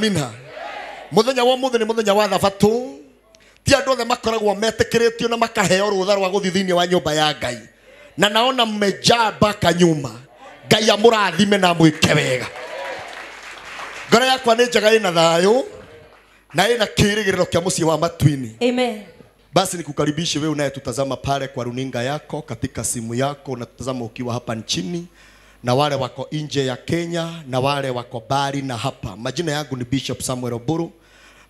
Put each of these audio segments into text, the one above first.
amina. Muthenya wa muthe ni muthenya wa thabatũ. Ti andũ othe makoragwo metĩkĩrĩtio na makaheo rũtha rwa gũthiĩ thĩinĩ wa nyũmba ya Ngai. Na naona mmejaa mpaka nyuma. Ngai amũrathime na mwĩke wega. Ngoro yakwa nĩ njega ĩna thayũ na ina kĩrĩgĩrĩro kĩa mũciĩ wa Matuini. Amen. Basi nikukaribishe wewe unayetutazama pale kwa runinga yako, katika simu yako, unatazama ukiwa hapa nchini, na wale wako nje ya Kenya, na wale wako bali na hapa. Majina yangu ni Bishop Samuel Oburu.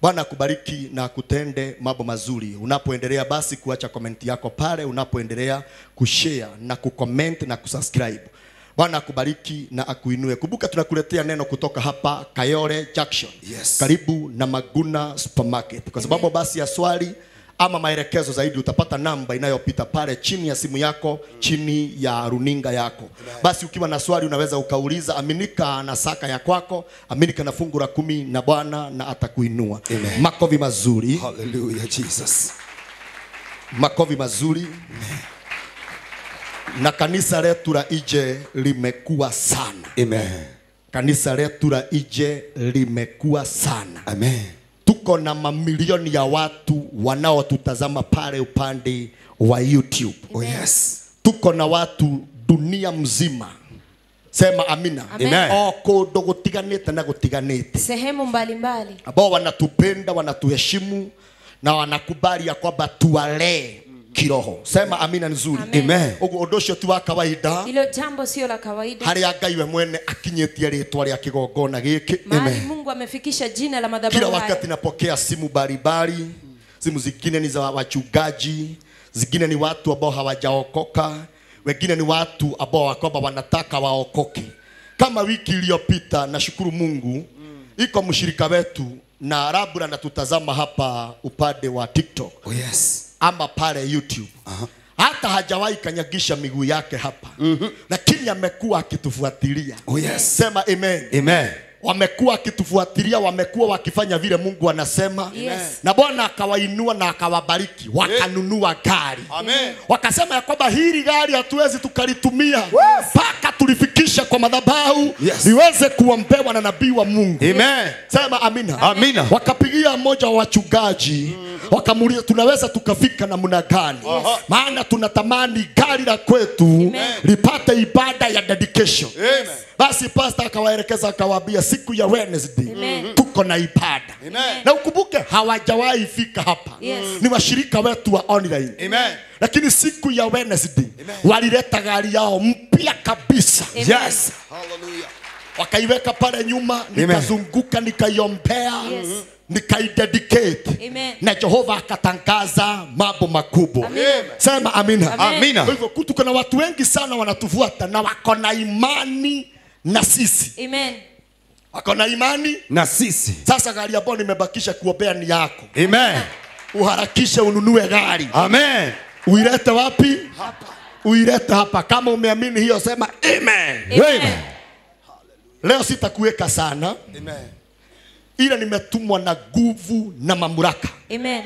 Bwana akubariki na kutende mambo mazuri. Unapoendelea basi kuacha comment yako pale, unapoendelea kushare na kucomment na kusubscribe. Bwana akubariki na akuinue. Kumbuka tunakuletea neno kutoka hapa Kayole Junction. Yes. Karibu na Maguna Supermarket. Kwa sababu basi ya swali ama maelekezo zaidi utapata namba inayopita pale chini ya simu yako, chini ya runinga yako. Basi ukiwa na swali unaweza ukauliza. Aminika na saka ya kwako, aminika na fungu la 10 na Bwana na atakuinua. Amen. Makofi mazuri. Hallelujah, Jesus. Makofi mazuri. Amen. Na kanisa letu la Ije limekuwa sana. Amen. Kanisa letu la Ije limekuwa sana. Amen. Tuko na mamilioni ya watu wanaotutazama pale upande wa YouTube. Oh yes. Tuko na watu dunia mzima. Sema amina. Amen. Kũndũ gũtiganĩte na gũtiganĩte. Sehemu mbalimbali. Ambao wanatupenda, wanatuheshimu na wanakubali ya kwamba tuwalee kiroho. Sema amina nzuri. Amen. Ũndũ ũcio ti wa kawaida. Hilo jambo sio la kawaida. Harĩa Ngai we mwene akinyĩtie rĩtwa rĩa kĩgongona gĩkĩ. Mahali Mungu amefikisha jina la madhabahu Kila haya. wakati napokea simu mbalimbali. Simu zingine ni za wachungaji, zingine ni watu ambao hawajaokoka, wengine ni watu ambao wakoba wanataka waokoke. Kama wiki iliyopita, nashukuru Mungu, iko mshirika wetu na labda anatutazama hapa upande wa TikTok. Oh yes. Ama pale YouTube. Hata hajawahi kanyagisha miguu yake hapa. Lakini amekuwa akitufuatilia. Oh yes. Sema amen. Amen. Wamekuwa akitufuatilia, wamekuwa wakifanya vile Mungu anasema. Yes. Na Bwana akawainua na akawabariki, wakanunua gari. Amen. Wakasema ya kwamba hili gari hatuwezi tukalitumia mpaka tulifikisha kwa madhabahu, Yes. liweze kuombewa na nabii wa Mungu. Amen. Sema amina. Amina. Wakapigia mmoja wa wachungaji, wakamuuliza tunaweza tukafika namna gani? Maana tunatamani gari la kwetu lipate ibada ya dedication. Amen. Basi pastor akawaelekeza akawaambia siku ya Wednesday tuko na ibada. Amen. Na ukumbuke hawajawahi fika hapa. Yes. Ni washirika wetu wa online. Amen. Lakini siku ya Wednesday walileta gari yao mpya kabisa. Amen. Yes. Hallelujah. Wakaiweka pale nyuma, nikazunguka, nikaiombea, nikaidedicate. Amen. Na Jehova akatangaza mambo makubwa. Amen. Sema amina. Amen. Amina. Kwa hivyo tuko na watu wengi sana wanatufuata na wako na imani na sisi. Amen. Wako na imani Na sisi. sasa. Gari ambayo nimebakisha kuombea ni yako. Amen. Uharakishe ununue gari. Amen. Uilete wapi? Hapa. Uilete hapa. Kama umeamini hiyo sema amen. Amen. Leo sitakuweka sana. Amen. Ila nimetumwa na nguvu na mamlaka. Amen.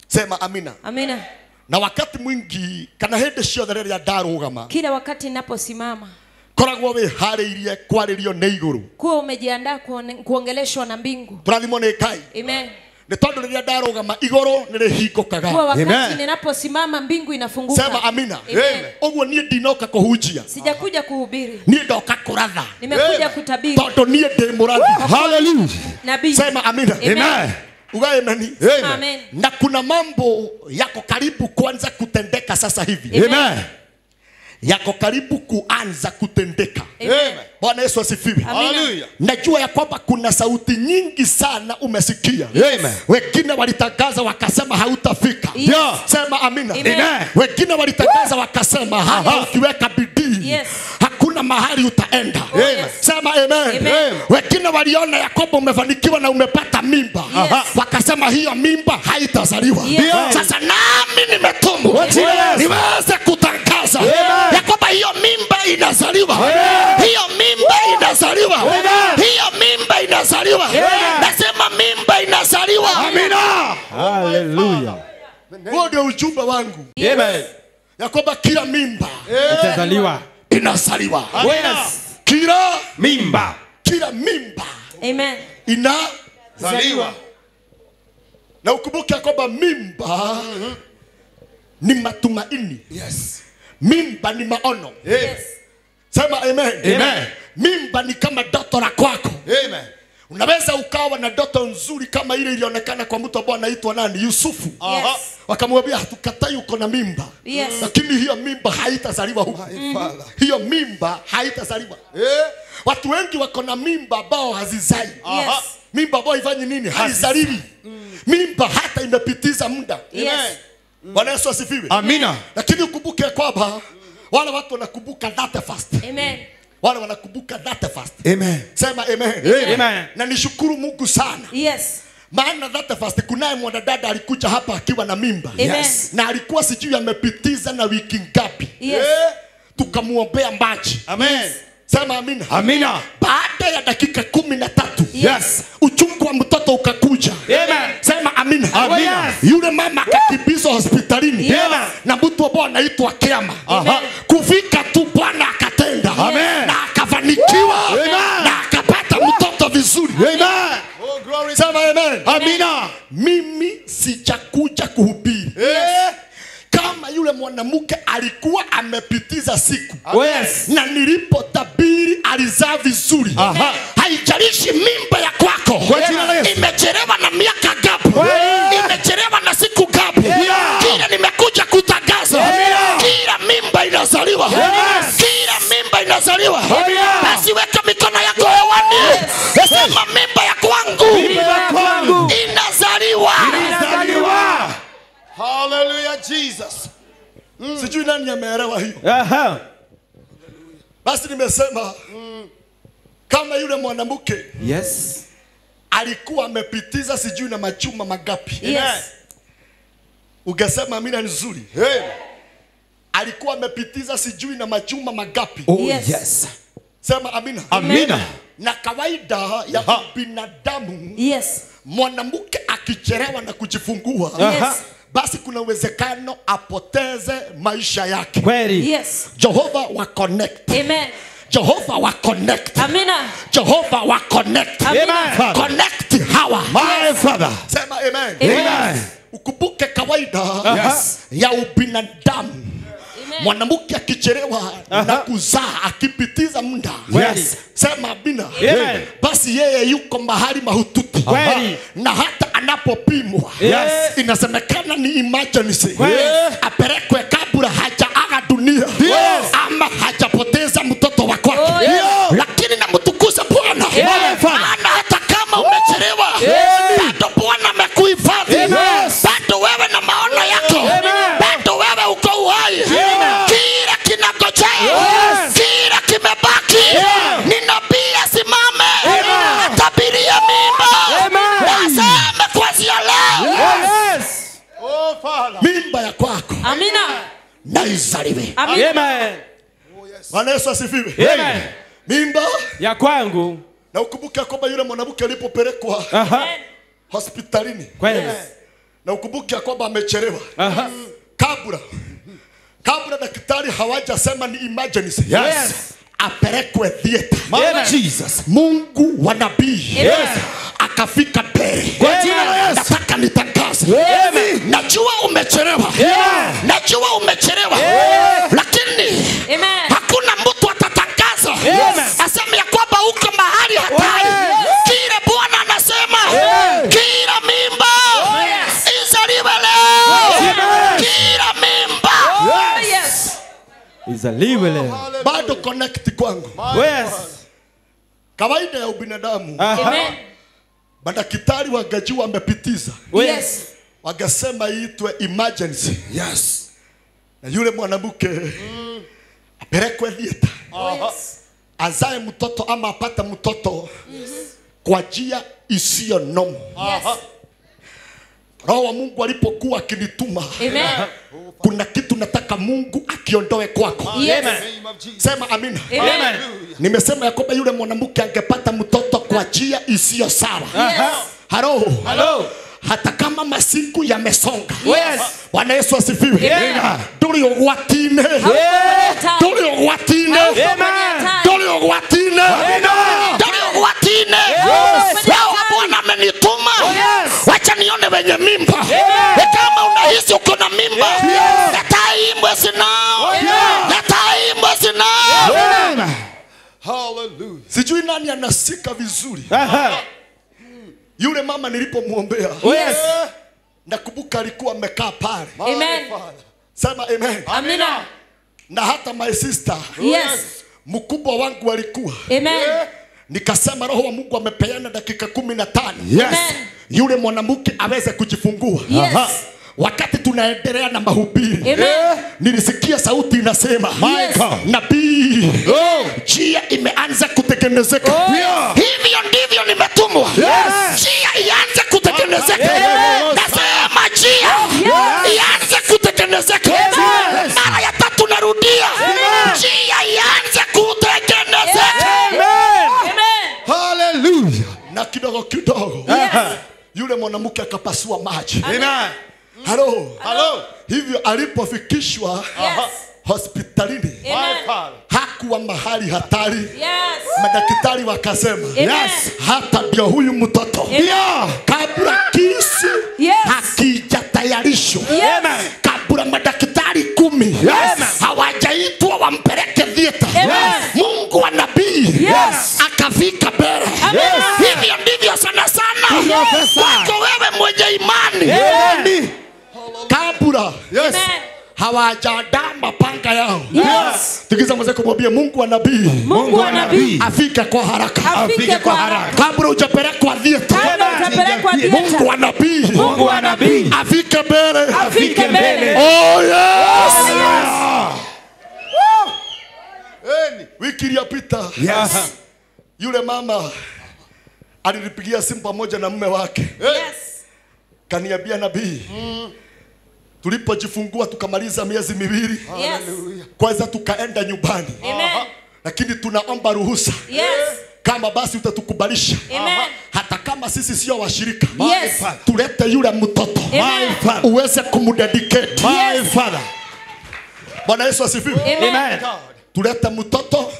Sema amina. Amina. Na wakati mwingi kana hende ciothe rĩrĩa ndarũgama, Kila wakati ninaposimama koragwo wĩharĩirie kwarĩrio nĩ igũrũ. kuwa umejiandaa kuongeleshwa na mbingu. Tũrathimwo nĩ Ngai. Amen. Nĩ tondũ rĩrĩa ndarũgama igũrũ nĩ rĩhingũkaga. Kuwa wakati Amen. ninaposimama mbingu inafunguka. Sema amina. Amen. Ũguo niĩ ndinoka kũhunjia. Sijakuja kuhubiri. Niĩ ndoka kũratha. Nimekuja kutabiri. Tondũ niĩ ndĩ mũrathi. Hallelujah. Nabii. Sema amina. Amen. Uga amen. Amen. Na kuna mambo yako karibu kuanza kutendeka sasa hivi. Amen. Yako karibu kuanza kutendeka. Amen. Bwana Yesu asifiwe. Hallelujah. Najua ya kwamba kuna sauti nyingi sana umesikia. Amen. Wengine walitangaza wakasema hautafika. Yes. Sema amina. Amen. Wengine walitangaza wakasema hata ukiweka bidii Yes. hakuna mahali utaenda. Yes. Sema amen. Amen. Wengine waliona ya kwamba umefanikiwa na umepata mimba. Yes. Wakasema hiyo mimba haitazaliwa. Yes. Sasa nami nimetumwa Yes. niweze kutangaza ya kwamba hiyo mimba inazaliwa. Hiyo mimba inazaliwa. Hiyo mimba inazaliwa. Nasema mimba inazaliwa. Amina. Hallelujah. Huo ndio ujumbe wangu. Amen. Ya kwamba kila mimba Itazaliwa. inazaliwa. Yes. Kila Mimba. mimba Amen. inazaliwa. Zaliwa. Na ukumbuke kwamba mimba ni matumaini. Yes. Mimba ni maono. Yes. Sema amen. Amen. Mimba ni kama ndoto la kwako. Amen. Unaweza ukawa na ndoto nzuri kama ile ilionekana kwa mtu ambaye anaitwa nani? Yusufu. Yes. Wakamwambia hatukatai uko na mimba. Yes. Lakini hiyo mimba haitazaliwa huko. Father. Hiyo mimba haitazaliwa. Watu wengi wako na mimba ambao hazizai. Yes. Mimba ambao ifanye nini? Haizaliwi. Mimba hata imepitiza muda. Yes. Bwana Yesu asifiwe. Amina. Lakini ukumbuke kwamba wale watu wanakumbuka that fast. Amen. Wale wanakumbuka that fast. Amen. Sema amen. Amen. Na nishukuru Mungu sana. Yes. Maana that fast kunaye mwanadada alikuja hapa akiwa na mimba. Amen. Yes. Na alikuwa sijui amepitiza na wiki ngapi. Yes. Tukamuombea maji. Amen. Sema amina. Amina. Baada ya dakika 13 Yes. uchungu wa mtoto ukakuja. Amen. Sema amina. Amina. Yule mama akakimbizwa hospitalini. Amen. Na mtu ambao anaitwa Kema. Amen. Kufika tu Bwana akatenda. Amen. Na akafanikiwa. Amen. Na akapata mtoto vizuri. Amen. Oh, glory. Sema amen. Amina. Mimi sijakuja kuhubiri. Kama yule mwanamke alikuwa amepitiza siku. Yes. Na nilipotabiri alizaa vizuri. Aha. Haijalishi mimba ya kwako Kwa jina la Yesu. imechelewa na miaka gapi, imechelewa na siku gapi, Yeah. kila nimekuja kutangaza kila mimba inazaliwa. Kila mimba inazaliwa. Basi weka mikono yako hewani. Sema mimba ya kwangu inazaliwa. Inazaliwa. Hallelujah, Jesus. Sijui nani ameelewa hiyo. Aha. Basi nimesema kama yule mwanamke Yes. alikuwa amepitiza sijui na machuma magapi. Yes. Ungesema amina nzuri. Hey. Alikuwa amepitiza sijui na machuma magapi. Oh, Yes. yes. Sema amina. Amina. Na kawaida ya binadamu Yes. mwanamke akichelewa na kujifungua Yes. basi kuna uwezekano apoteze maisha yake. Kweli. Yes. Jehova wa connect. Amen. Jehova wa connect. Amina. Jehova wa connect. Amina. Connect hawa. My Father. Sema amen. Amen. Ukumbuke kawaida Yes. ya ubinadamu. Amen. Mwanamke akichelewa na kuzaa akipitiza muda. Yes. Sema amina. Amen. Basi yeye yuko mahali mahututi. Kweli. Na hata anapopimwa Yes. inasemekana ni emergency. Kweli. Apelekwe kabla hajaaga dunia. Yes. Ama hajapoteza mtoto wa kwake. Oh, yes. Lakini namtukuza Bwana. Yes. Maana hata kama umechelewa bado Bwana amekuhifadhi. Yes. Bado wewe na maono yako. Bado wewe uko uhai. Kila kinakojea. Kila kimebaki. Ni nabii asimame. Atabiria mimba. Nasema kuanzia leo. Yes. Oh, Father. Mimba ya kwako Amina. na izaliwe. Amina. Amen. Bwana Yesu asifiwe. Amen. Mimba Ya kwangu. na ukumbuke kwamba yule mwanamke alipopelekwa Aha. hospitalini Kweli. na ukumbuke kwamba amechelewa. Aha. Kabla daktari hawajasema ni emergency. Yes. Apelekwe theater. Amen. Jesus. Mungu wa nabii Yes. akafika mbele. Kwa jina la Yesu. Nataka nitangaze. Amen. Najua umechelewa. Yeah. Najua umechelewa. Lakini Amen. hakuna mtu atatangaza Yes. aseme ya kwamba uko mahali hatari. Kile Bwana anasema kila mimba izaliwe leo. Kila mimba. Oh, yes. Izaliwe leo. Bado connect kwangu. Yes. Kawaida ya ubinadamu Aha. Amen. madaktari wangejua wamepitiza, Yes. wangesema iitwe emergency. Yes. Na yule mwanamke apelekwe theater. Oh, yes. Azae mtoto ama apate mtoto kwa njia isiyo nomo. Yes. Roho wa Mungu alipokuwa akinituma, Amen. kuna kitu nataka Mungu akiondoe kwako. Yes. Name of Jesus. Sema amina. Amen. Nimesema ya kwamba yule mwanamke angepata mtoto kwa njia isiyo sawa. Yes. Halo. Hello. Hata kama masiku yamesonga. Yes. Bwana Yesu asifiwe. Yeah. Duli ogwatine. Yeah. Duli ogwatine. Amen. Duli ogwatine. Duli ogwatine. Yes. Leo Bwana amenituma wenye mimba. Kama unahisi uko na mimba, leta hii mwezi nao. Leta hii mwezi nao. Hallelujah. Sijui nani anasika vizuri. Yule mama nilipomuombea, nakumbuka alikuwa amekaa pale. Amen. Sema amen. Amina. Na hata my sister, Yes. mkubwa wangu alikuwa. Amen. Nikasema Roho wa Mungu amepeana dakika 15. Yes. Amen. Yule mwanamke aweze kujifungua. Yes. Wakati tunaendelea na mahubiri, Amen. nilisikia sauti inasema, Yes. nabii, njia imeanza kutengenezeka. Hivyo ndivyo nimetumwa. Njia ianze kutengenezeka. Nasema njia ianze kutengenezeka. Mara ya tatu narudia. Njia ianze kutengenezeka. Amen. Hallelujah. Na kidogo kidogo, yule mwanamke akapasua maji. Amen. Halo. Hivyo alipofikishwa hospitalini, Amen. hakuwa mahali hatari. Yes. Madaktari wakasema, Amen. hata ndio huyu mtoto. Amen. Kabla kisu hakijatayarishwa, kabla madaktari 10 hawajaitwa wampeleke theater, Mungu wa nabii akafika mbele. Hivyo ndivyo sana wako wewe mwenye imani. Kabla hawajaandaa mapanga yao, tukiza mzee kumwambia Mungu wa nabii, Mungu wa nabii afike kwa haraka. afike kwa haraka. Kabla hujapelekwa theater, Mungu wa nabii, Mungu wa nabii afike mbele. afike mbele. Oh yes. Wiki iliyopita, yule mama alinipigia simu pamoja na mume wake. Yes. Kaniambia nabii, tulipojifungua tukamaliza miezi 2, Yes. kwanza tukaenda nyumbani. Amen. Lakini tunaomba ruhusa, Yes. kama basi utatukubalisha, Amen. hata kama sisi sio washirika, Yes. tulete yule mtoto Amen. uweze kumdedicate. Yes. Father. Bwana Yesu asifiwe. Amen. Tulete mtoto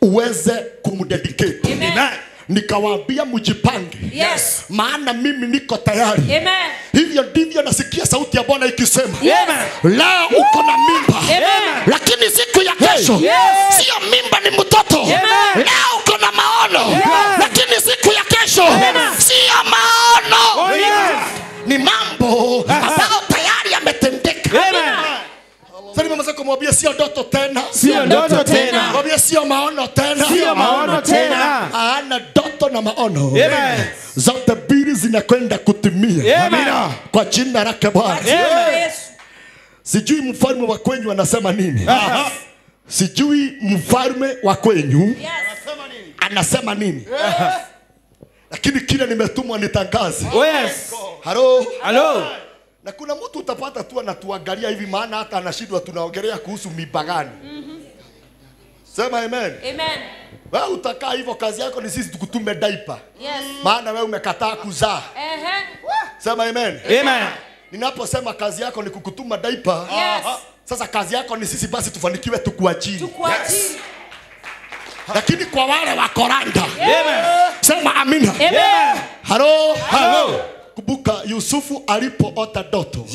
uweze kumdedicate. Amen. Nikawaambia mjipange. Yes. Maana mimi niko tayari. Amen. Hivyo ndivyo nasikia sauti ya Bwana ikisema, Yes. leo uko na mimba. Amen. Lakini siku ya kesho sio mimba, ni mtoto. Leo uko na maono. Lakini siku ya kesho sio maono. Ni mambo ambayo tayari yametendeka. Sasa mama zako mwambie sio ndoto tena. Sio ndoto tena. Mwambie sio maono tena. Sio maono tena. Ana ndoto na maono. Amen. Zote mbili zinakwenda kutimia. Amen. Kwa jina lake Bwana. Yes. Sijui mfalme wa kwenyu anasema nini. Sijui mfalme wa kwenyu Yes. anasema nini. Lakini kile nimetumwa nitangaze. Yes. Halo. Na kuna mtu utapata tu anatuangalia hivi, maana hata anashindwa tunaongelea kuhusu mimba gani. Sema amen. Amen. Wewe utakaa hivyo, kazi yako ni sisi tukutume diaper. Yes. Maana wewe umekataa kuzaa. Sema amen. Amen. Ninaposema kazi yako ni kukutuma diaper, Yes. sasa kazi yako ni sisi basi tufanikiwe tukuajiri. Tukuachie. Lakini kwa wale wa koranda, Amen. sema amina. Amen. Halo. Kumbuka Yusufu alipoota ndoto,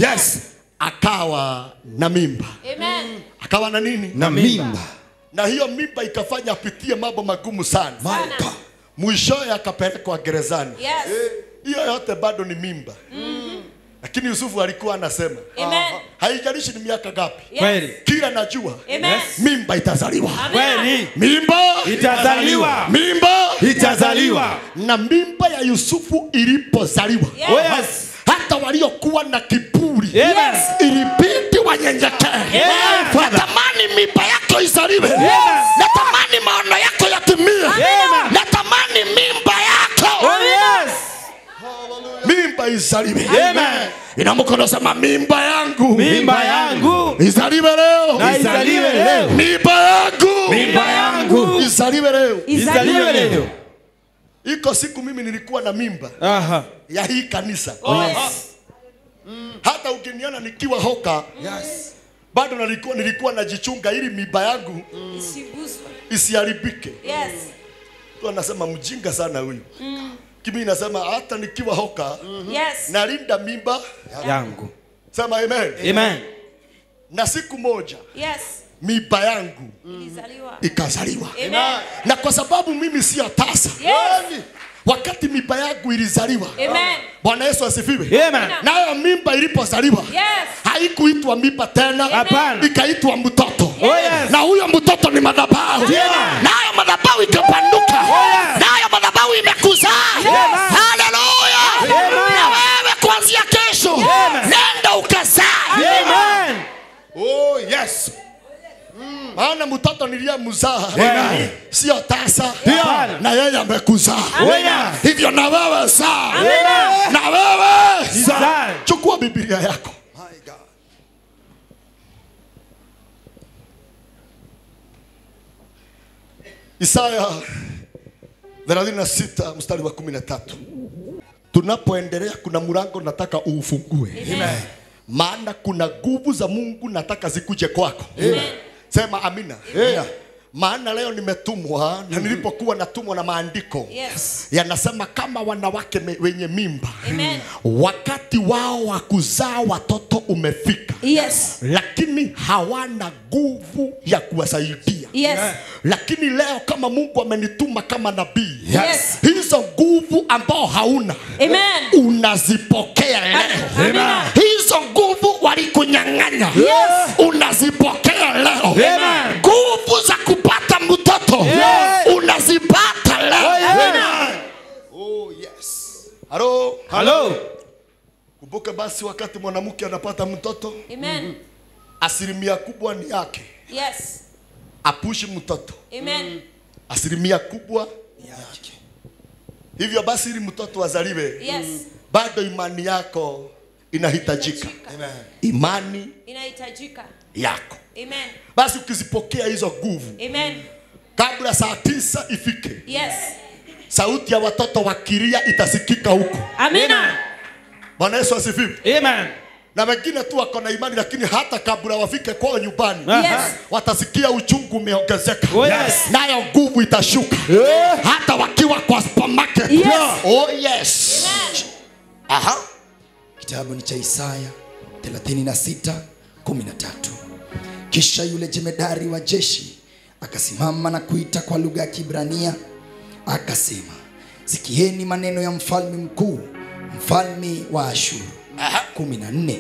akawa na mimba. Amen. Akawa na nini? Na mimba. Na hiyo mimba ikafanya apitie mambo magumu sana. Mwishowe akapelekwa gerezani. Yes. Hiyo yote bado ni mimba. Lakini Yusufu alikuwa anasema, Amen. haijalishi ni miaka gapi, Kweli. kila najua Amen. mimba itazaliwa. Kweli. Mimba Itazaliwa. Mimba Itazaliwa. Na mimba ya Yusufu ilipozaliwa, Yes. hata waliokuwa na kiburi Yes. ilibidi wanyenyekee. Natamani mimba yako izaliwe. Natamani maono yako yatimie. Natamani mimba yako mimba izaliwe. Ina mkono sema mimba yangu. Mimba yangu. Izaliwe leo. Na izaliwe leo. Mimba yangu. Mimba yangu. Izaliwe leo. Izaliwe leo. Iko siku mimi nilikuwa na mimba ya hii kanisa. Hata ukiniona nikiwa hoka, bado nilikuwa najichunga ili mimba yangu Isiguswe. isiharibike. Yes. Tu anasema mjinga sana huyu. Kimi nasema hata nikiwa hoka Yes. nalinda mimba yangu. sema amen. Amen. Na siku moja Yes. mimba yangu Ilizaliwa. ikazaliwa. Amen. Na kwa sababu mimi sio tasa, Yes. wakati mimba yangu ilizaliwa, Amen. Bwana Yesu asifiwe. Amen. Nayo mimba ilipozaliwa Yes. haikuitwa mimba tena, Hapana. ikaitwa mtoto. Oh, yes. Na huyo mtoto ni madhabahu. Yeah. Nayo madhabahu ikapanduka. yeah. Nayo madhabahu imekuzaa. Haleluya. Amen. Na wewe kuanzia kesho nenda ukazaa. Amen. Oh, yes. Maana mtoto niliyemzaa Amen. sio tasa, Yeah. na yeye amekuzaa. Amen. Hivyo na wewe zaa. Amen. Na wewe Zaa. chukua Biblia yako. My God. Isaya 36 mstari wa 13. Tunapoendelea kuna mlango nataka uufungue. Amen. Maana kuna nguvu za Mungu nataka zikuje kwako. Amen. Sema amina. Yeah. Maana leo nimetumwa na nilipokuwa natumwa na maandiko Yes. yanasema kama wanawake wenye mimba, Amen. wakati wao wa kuzaa watoto umefika, Yes. lakini hawana nguvu ya kuwasaidia. Yes. Lakini leo kama Mungu amenituma kama nabii, Yes. hizo nguvu ambao hauna Amen. unazipokea leo. Amen. Hizo nguvu walikunyang'anya, Yes. unazipokea leo. Amen. Nguvu za kupata mtoto unazipata leo. Amen. Oh, yes. Halo, Hello. kumbuka basi wakati mwanamke anapata mtoto, Amen. asilimia kubwa ni yake Yes. apushi mtoto. Amen. Asilimia kubwa ni yake. Hivyo basi ili mtoto azaliwe, Yes. bado imani yako inahitajika. Amen. Imani Inahitajika. yako. Amen. Basi ukizipokea hizo nguvu Amen. kabla saa 9 ifike, Yes. sauti ya watoto wakilia itasikika huko. Amina. Bwana Yesu asifiwe. Amen. Na wengine tu wako na imani, lakini hata kabla wafike kwao nyumbani Yes. watasikia uchungu umeongezeka. Oh, yes. Nayo nguvu itashuka. Hata wakiwa kwa supermarket. Yes. Oh yes. Amen. Aha. Kitabu ni cha Isaya 36:13. Kisha yule jemedari wa jeshi akasimama na kuita kwa lugha ya Kiebrania akasema, sikieni maneno ya mfalme mkuu, mfalme wa Ashuru. 14.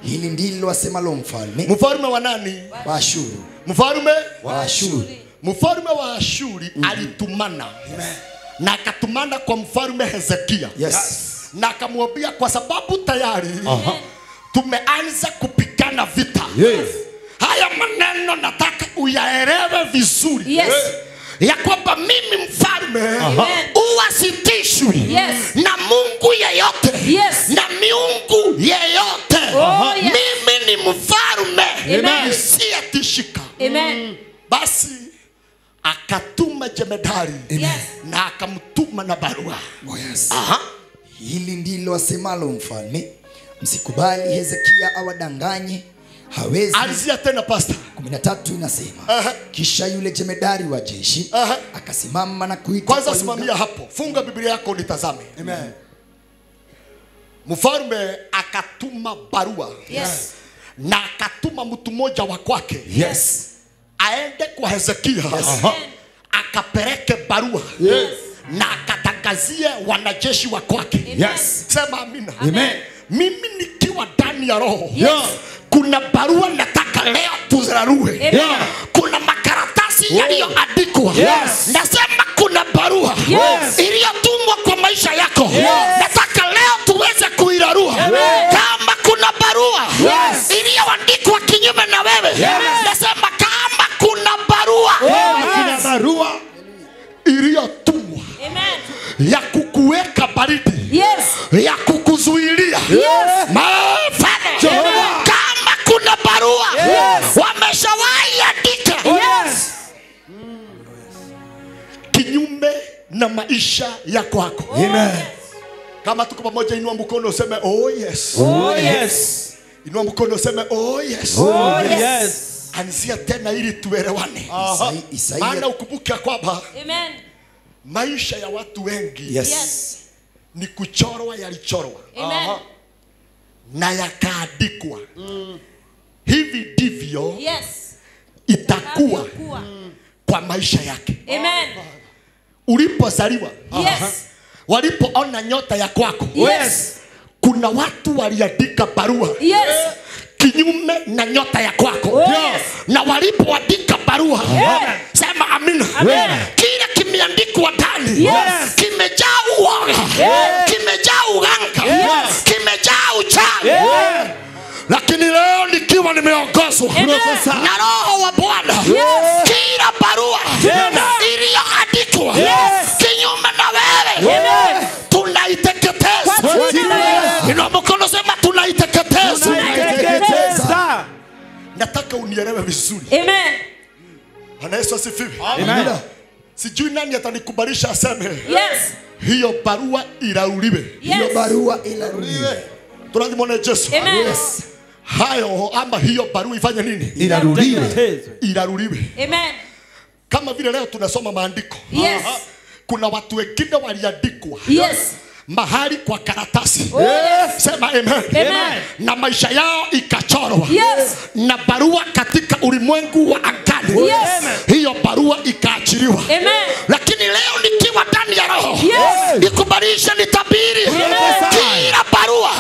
Hili ndilo asemalo mfalme Mfalme wa nani? wa Ashuru. Mfalme Wa Ashuru. Mfalme wa Ashuri alitumana. Na akatumana kwa mfalme Hezekia. Yes. Na akamwambia kwa sababu tayari tumeanza kupigana vita. Yes. Haya maneno nataka uyaelewe vizuri. Yes. Ya kwamba mimi mfalme uwasitishwi Yes. na Mungu yeyote. Yes. Na miungu yeyote. Oh, yes. Mimi ni mfalme Amen. nisiyetishika. Amen. Basi akatuma jemedari Yes. na akamtuma na barua. Oh, yes. Aha. Hili ndilo asemalo mfalme, msikubali Hezekia awadanganye, hawezi. Alizia tena pastor. 13 inasema, Aha. kisha yule jemedari wa jeshi Aha. akasimama na kuita Kwanza kwa lugha- simamia hapo. Funga Biblia yako unitazame. Amen. Mfalme akatuma barua. Yes. Na akatuma mtu mmoja wa kwake Yes. aende kwa Hezekia. Amen. Akapeleke barua. Yes. Na akatangazie wanajeshi wa kwake. Yes. Sema amina. Amen. Mimi nikiwa ndani ya roho. Yes. Kuna barua nataka leo tuzarue. Amen. Kuna makaratasi yaliyoandikwa. Yes. Nasema kuna barua Yes. iliyotumwa kwa maisha yako. Yes. Nataka leo tuweze kuirarua. Kama kuna barua Yes. iliyoandikwa kinyume na wewe. Nasema kama kuna barua Kuna barua. iliyotumwa Amen. ya kukuweka baridi, Yes. ya kukuzuilia. Yes. Mfano, kama kuna barua wameshawahi andika Yes. kinyume na maisha yako yako. Amen. Kama tuko pamoja, inua mkono useme oh yes. Oh, yes. Inua mkono useme oh yes. Oh, yes. Anzia tena ili tuelewane. Isaia Maana ukumbuke kwamba Amen. maisha ya watu wengi Yes. Yes. ni kuchorwa yalichorwa. Amen. Na yakaandikwa. Hivi ndivyo Yes. itakuwa Kuwa. kwa maisha yake. Amen. Ulipozaliwa, Yes. walipoona nyota ya kwako, Yes. kuna watu waliandika barua Yes. kinyume na nyota ya kwako. Oh, yes. Na walipoandika barua, sema amina. Amen. Kile kimeandikwa ndani, Yes. kimejaa uoga, kimejaa uganga, Yes. kimejaa uchawi. Lakini leo nikiwa nimeongozwa na Roho wa Bwana, kila barua iliyoandikwa kinyume na wewe tunaiteketeza. Inua mkono, sema tunaiteketeza. Nataka unielewe vizuri. Amen. Bwana Yesu asifiwe. Amen. Sijui nani atanikubalisha aseme Yes. hiyo barua irauliwe. Hiyo Yes. barua ilaruliwe. Tunazimwona Yesu. Amen. Hayo ama hiyo barua ifanye nini? Ilaruliwe. Irauliwe. Amen. Kama vile leo tunasoma maandiko. Yes. Kuna watu wengine waliandikwa Yes. mahali kwa karatasi. Oh, yes. Sema amen. Amen. Na maisha yao ikachorwa. Yes. Na barua katika ulimwengu wa angani. Yes. Hiyo barua ikaachiliwa. Amen. Lakini leo nikiwa ndani ya Roho, Yes. nikubalisha nitabiri kila barua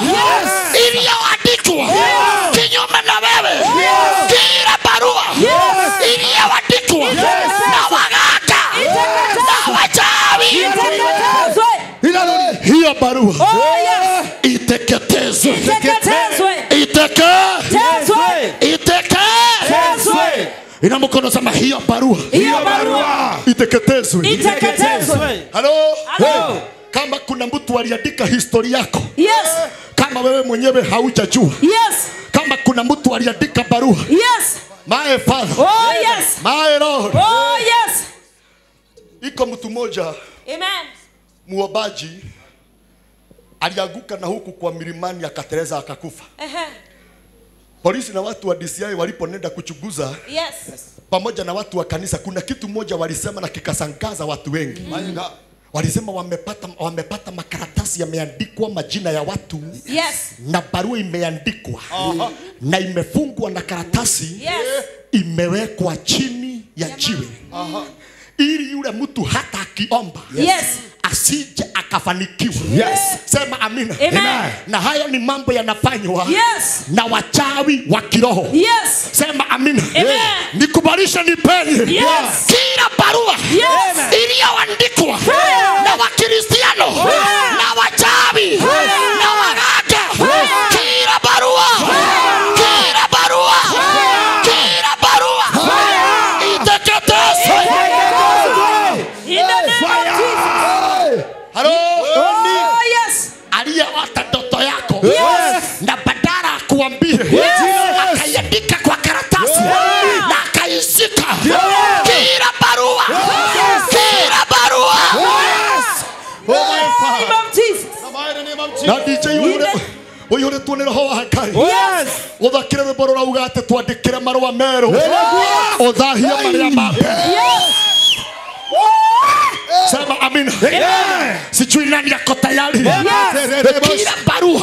iliyoandikwa kinyume na wewe, kila barua iliyoandikwa na waganga na wachawi, hiyo barua Oh, yes. iteketezwe. Iteketezwe. Iteketezwe. Ina mkono, sema hiyo barua Hiyo barua iteketezwe. iteketezwe. Halo? Hello. Kama kuna mtu aliandika historia yako, Yes. kama wewe mwenyewe haujajua, Yes. kama kuna mtu aliandika barua, Yes. my father, Oh, yes. my Lord, Oh, yes. iko mtu mmoja Amen. muombaji alianguka na huku kwa milimani akateleza akakufa. Polisi na watu wa DCI waliponenda kuchunguza Yes. pamoja na watu wa kanisa, kuna kitu moja walisema na kikasangaza watu wengi. Walisema wamepata makaratasi yameandikwa majina ya watu. Yes. Na barua imeandikwa na imefungwa na karatasi Yes. imewekwa chini ya jiwe ili yule mtu hata akiomba Yes. asije akafanikiwa. Yes. Sema amina. Amen. Na hayo ni mambo yanafanywa Yes. na wachawi wa kiroho. Yes. Sema amina. Amen. Nikubalisha nipenye Yes. kila barua Yes. iliyoandikwa na Wakristiano na wachawi na waganga, kila barua iteketezwe. In the name of Jesus. Halo? Oh, yes. Aliyeota ndoto yako Yes. na badala akuambie akaiandika kwa karatasi na akaishika. Kila barua Name of Jesus. na DJ uyore tuonera ho hakai Yes. uthakire rwimbo rurauga ati twandikire marua meru uthahie maria mabe. Sema amina. Sijui nani yako tayari. Kila barua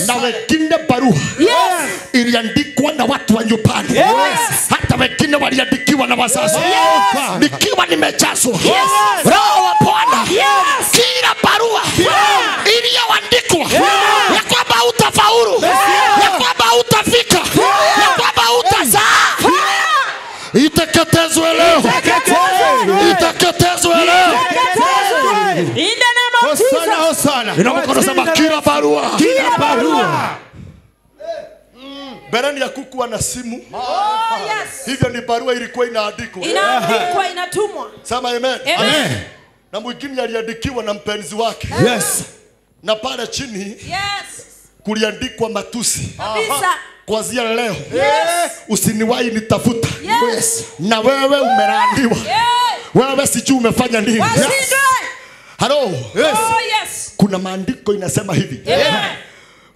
na wengine barua iliandikwa na watu wa nyumbani, hata wengine waliandikiwa na wazazi. Nikiwa nimejazwa Roho wa Bwana, kila barua iliyoandikwa ya kwamba utafaulu, ya kwamba utafika, ya kwamba utazaa, iteketezwe leo. Iteketezwe leo. In the name of Jesus. Hosana. Inapokuwa sema kila barua. Kila barua. Bereni ya kuku na simu. Oh, yes. Hivyo ni barua ilikuwa inaandikwa. Inaandikwa, inatumwa. Sema amen. Amen. Na mwingine aliandikiwa na mpenzi wake. Yes. Na pale chini Yes. kuliandikwa matusi. Kabisa. Kuanzia leo Yes. usiniwahi nitafuta. Yes. Na wewe umelaaniwa. Yes. Wewe sijui umefanya nini. Wasindwe. Halo. Oh, yes. Kuna maandiko inasema hivi. Amen.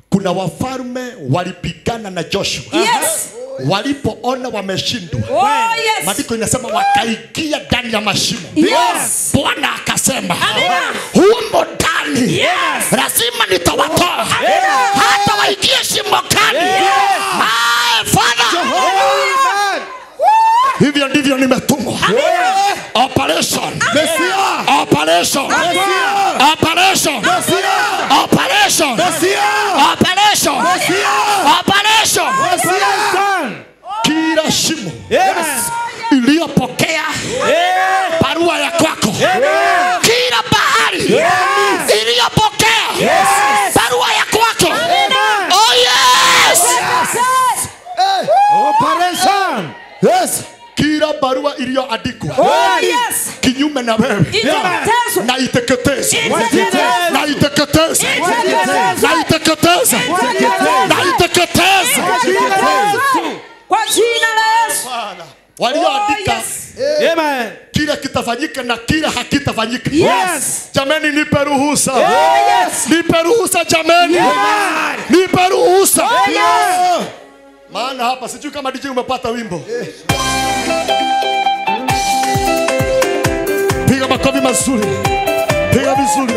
Kuna wafalme walipigana na Joshua. Yes. Walipoona wameshindwa, Oh, yes. maandiko inasema wakaingia ndani ya mashimo. Yes. Bwana akasema Amina. humo ndani ndani, lazima nitawatoa hata waingie shimo kali. Father, hivyo ndivyo nimetumwa. Operation, operation, operation, operation, operation, operation. Kila shimo iliyopokea barua ya kwako, kila bahari iliyopokea barua ya kwako, oh yes, Operation. yes, kila barua iliyoandikwa kinyume na wewe na iteketeze, na iteketeze, na iteketeze, na iteketeze kwa jina la Yesu. walioandika Amen. kile kitafanyika na kile hakitafanyika. Yes. Jameni, nipe ruhusa. Nipe ruhusa jameni. Nipe ruhusa. Maana hapa sijui kama DJ umepata wimbo. Piga makofi mazuri. Piga vizuri.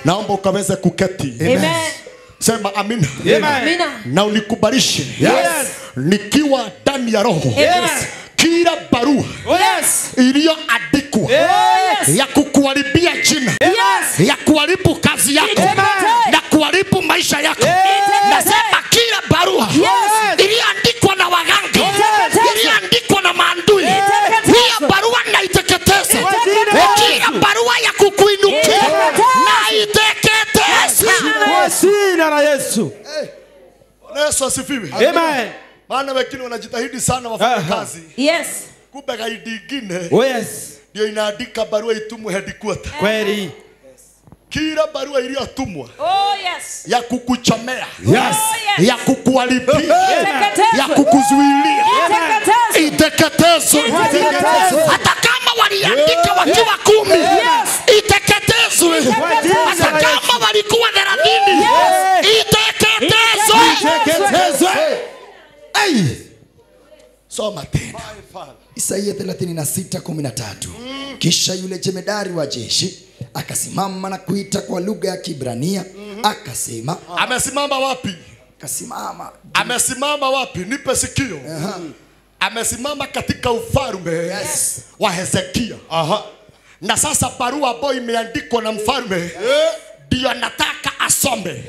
Naomba ukaweze kuketi. Amen. Sema amina. Amina. Na unikubalishe. Yes. Nikiwa ndani ya roho. Yes. Kila barua iliyoandikwa ya kukuharibia jina, ya kuharibu kazi yako, na kuharibu maisha yako. Nasema kila barua iliyoandikwa na waganga, iliyoandikwa na maadui, hiyo barua na iteketeze. Kila barua ya kukuinukia na iteketeze Kwa jina la Yesu. Yesu asifiwe. Amen. Maana wengine wanajitahidi sana wafanye kazi. Yes. Kumbe gaidi ingine Yes. ndio inaandika barua itumwe headquarter. Kweli. Kila barua iliyotumwa Oh yes. ya kukuchomea, Yes. ya kukuharibia, Iteketezwe. ya kukuzuilia, Iteketezwe. iteketezwe. Hata kama waliandika wakiwa 10, iteketezwe. Hata kama walikuwa 30, iteketezwe. Iteketezwe. Soma tena. Isaia 36:13. Kisha yule jemedari wa jeshi akasimama na kuita kwa lugha ya Kiebrania, akasema. Amesimama wapi? Akasimama. Amesimama wapi? Nipe sikio. Amesimama katika ufalme wa Hezekia. Na sasa barua ambayo imeandikwa na mfalme ndio nataka asome.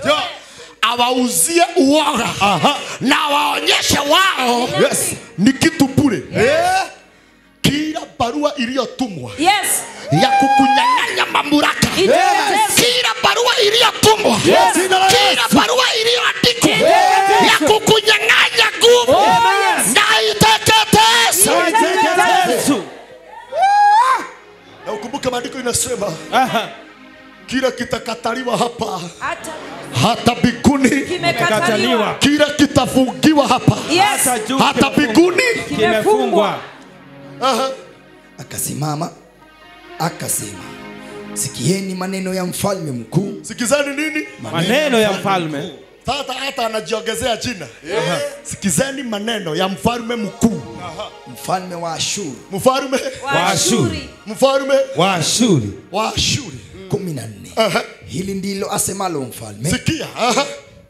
Awauzie uoga na waonyeshe wao ni kitu bure. Kila barua iliyotumwa ya kukunyang'anya mamlaka, kila barua iliyotumwa, kila barua iliyoandikwa ya kukunyang'anya nguvu, na iteketeze. Na ukumbuke maandiko inasema kila kitakataliwa hapa hata biguni Kimekataliwa. kila kitafungiwa hapa hata biguni Kimefungwa. Akasimama akasema, sikieni maneno ya mfalme mkuu. Sikizeni nini? Maneno ya mfalme. Hata anajiongezea jina. Sikizeni maneno ya mfalme mkuu. mfalme wa Ashuru. Mfalme Wa Ashuri. mfalme Wa Ashuri. wa Ashuri. 14. Hili ndilo asemalo mfalme, Sikia,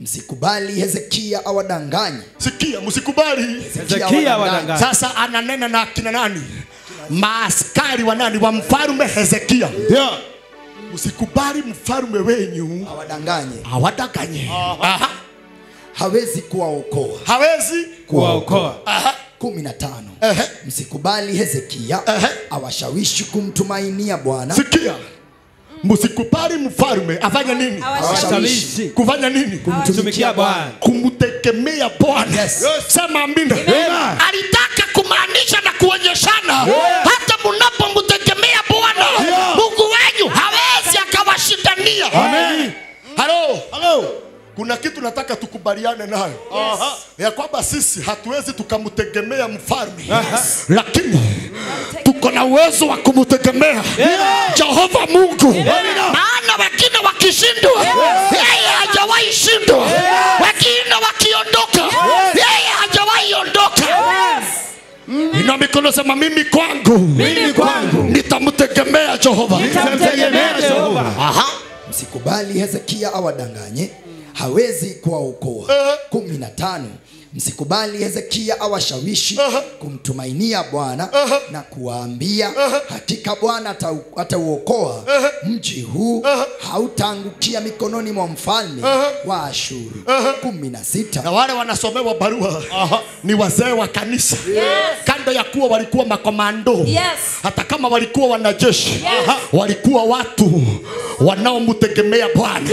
msikubali Hezekia awadanganye. sikia, msikubali. Hezekia wadanganya. Sasa ananena na akina nani? Maaskari wa nani? Wa mfalme Hezekia. Yeah. Msikubali mfalme wenyu Awadanganye. awadanganye. Aha. Hawezi kuwaokoa. Hawezi. Kuwaokoa. Aha. 15. Ehe. Msikubali Hezekia Ehe. awashawishi kumtumainia Bwana. Sikia. Msikubali mfalme afanye nini? Awashawishi. Kufanya nini? Kumtumikia Bwana. Kumtegemea Bwana. Yes. Sema amina. Amen. Alitaka kumaanisha na kuonyeshana hata mnapomtegemea Bwana Mungu wenyu hawezi akawashindania. Amen. Halo. Hello. Kuna kitu nataka tukubaliane nayo. Ya kwamba sisi hatuwezi tukamtegemea mfalme. Lakini tuko na uwezo wa kumtegemea Jehova Mungu. Maana wengine wakishindwa yeye hajawahi shindwa. Wengine wakiondoka yeye hajawahi ondoka. Ina mikono sema mimi kwangu nitamtegemea Jehova. Nitamtegemea Jehova. Aha. Msikubali Hezekia awadanganye, hawezi kuwaokoa. 15. Msikubali Hezekia awashawishi kumtumainia Bwana na kuwaambia hakika Bwana atauokoa mji huu, hautaangukia mikononi mwa mfalme wa Ashuru. 16. Na wale wanasomewa barua ni wazee wa kanisa. Kando ya kuwa walikuwa makomando, hata kama walikuwa wanajeshi, walikuwa watu wanaomtegemea Bwana.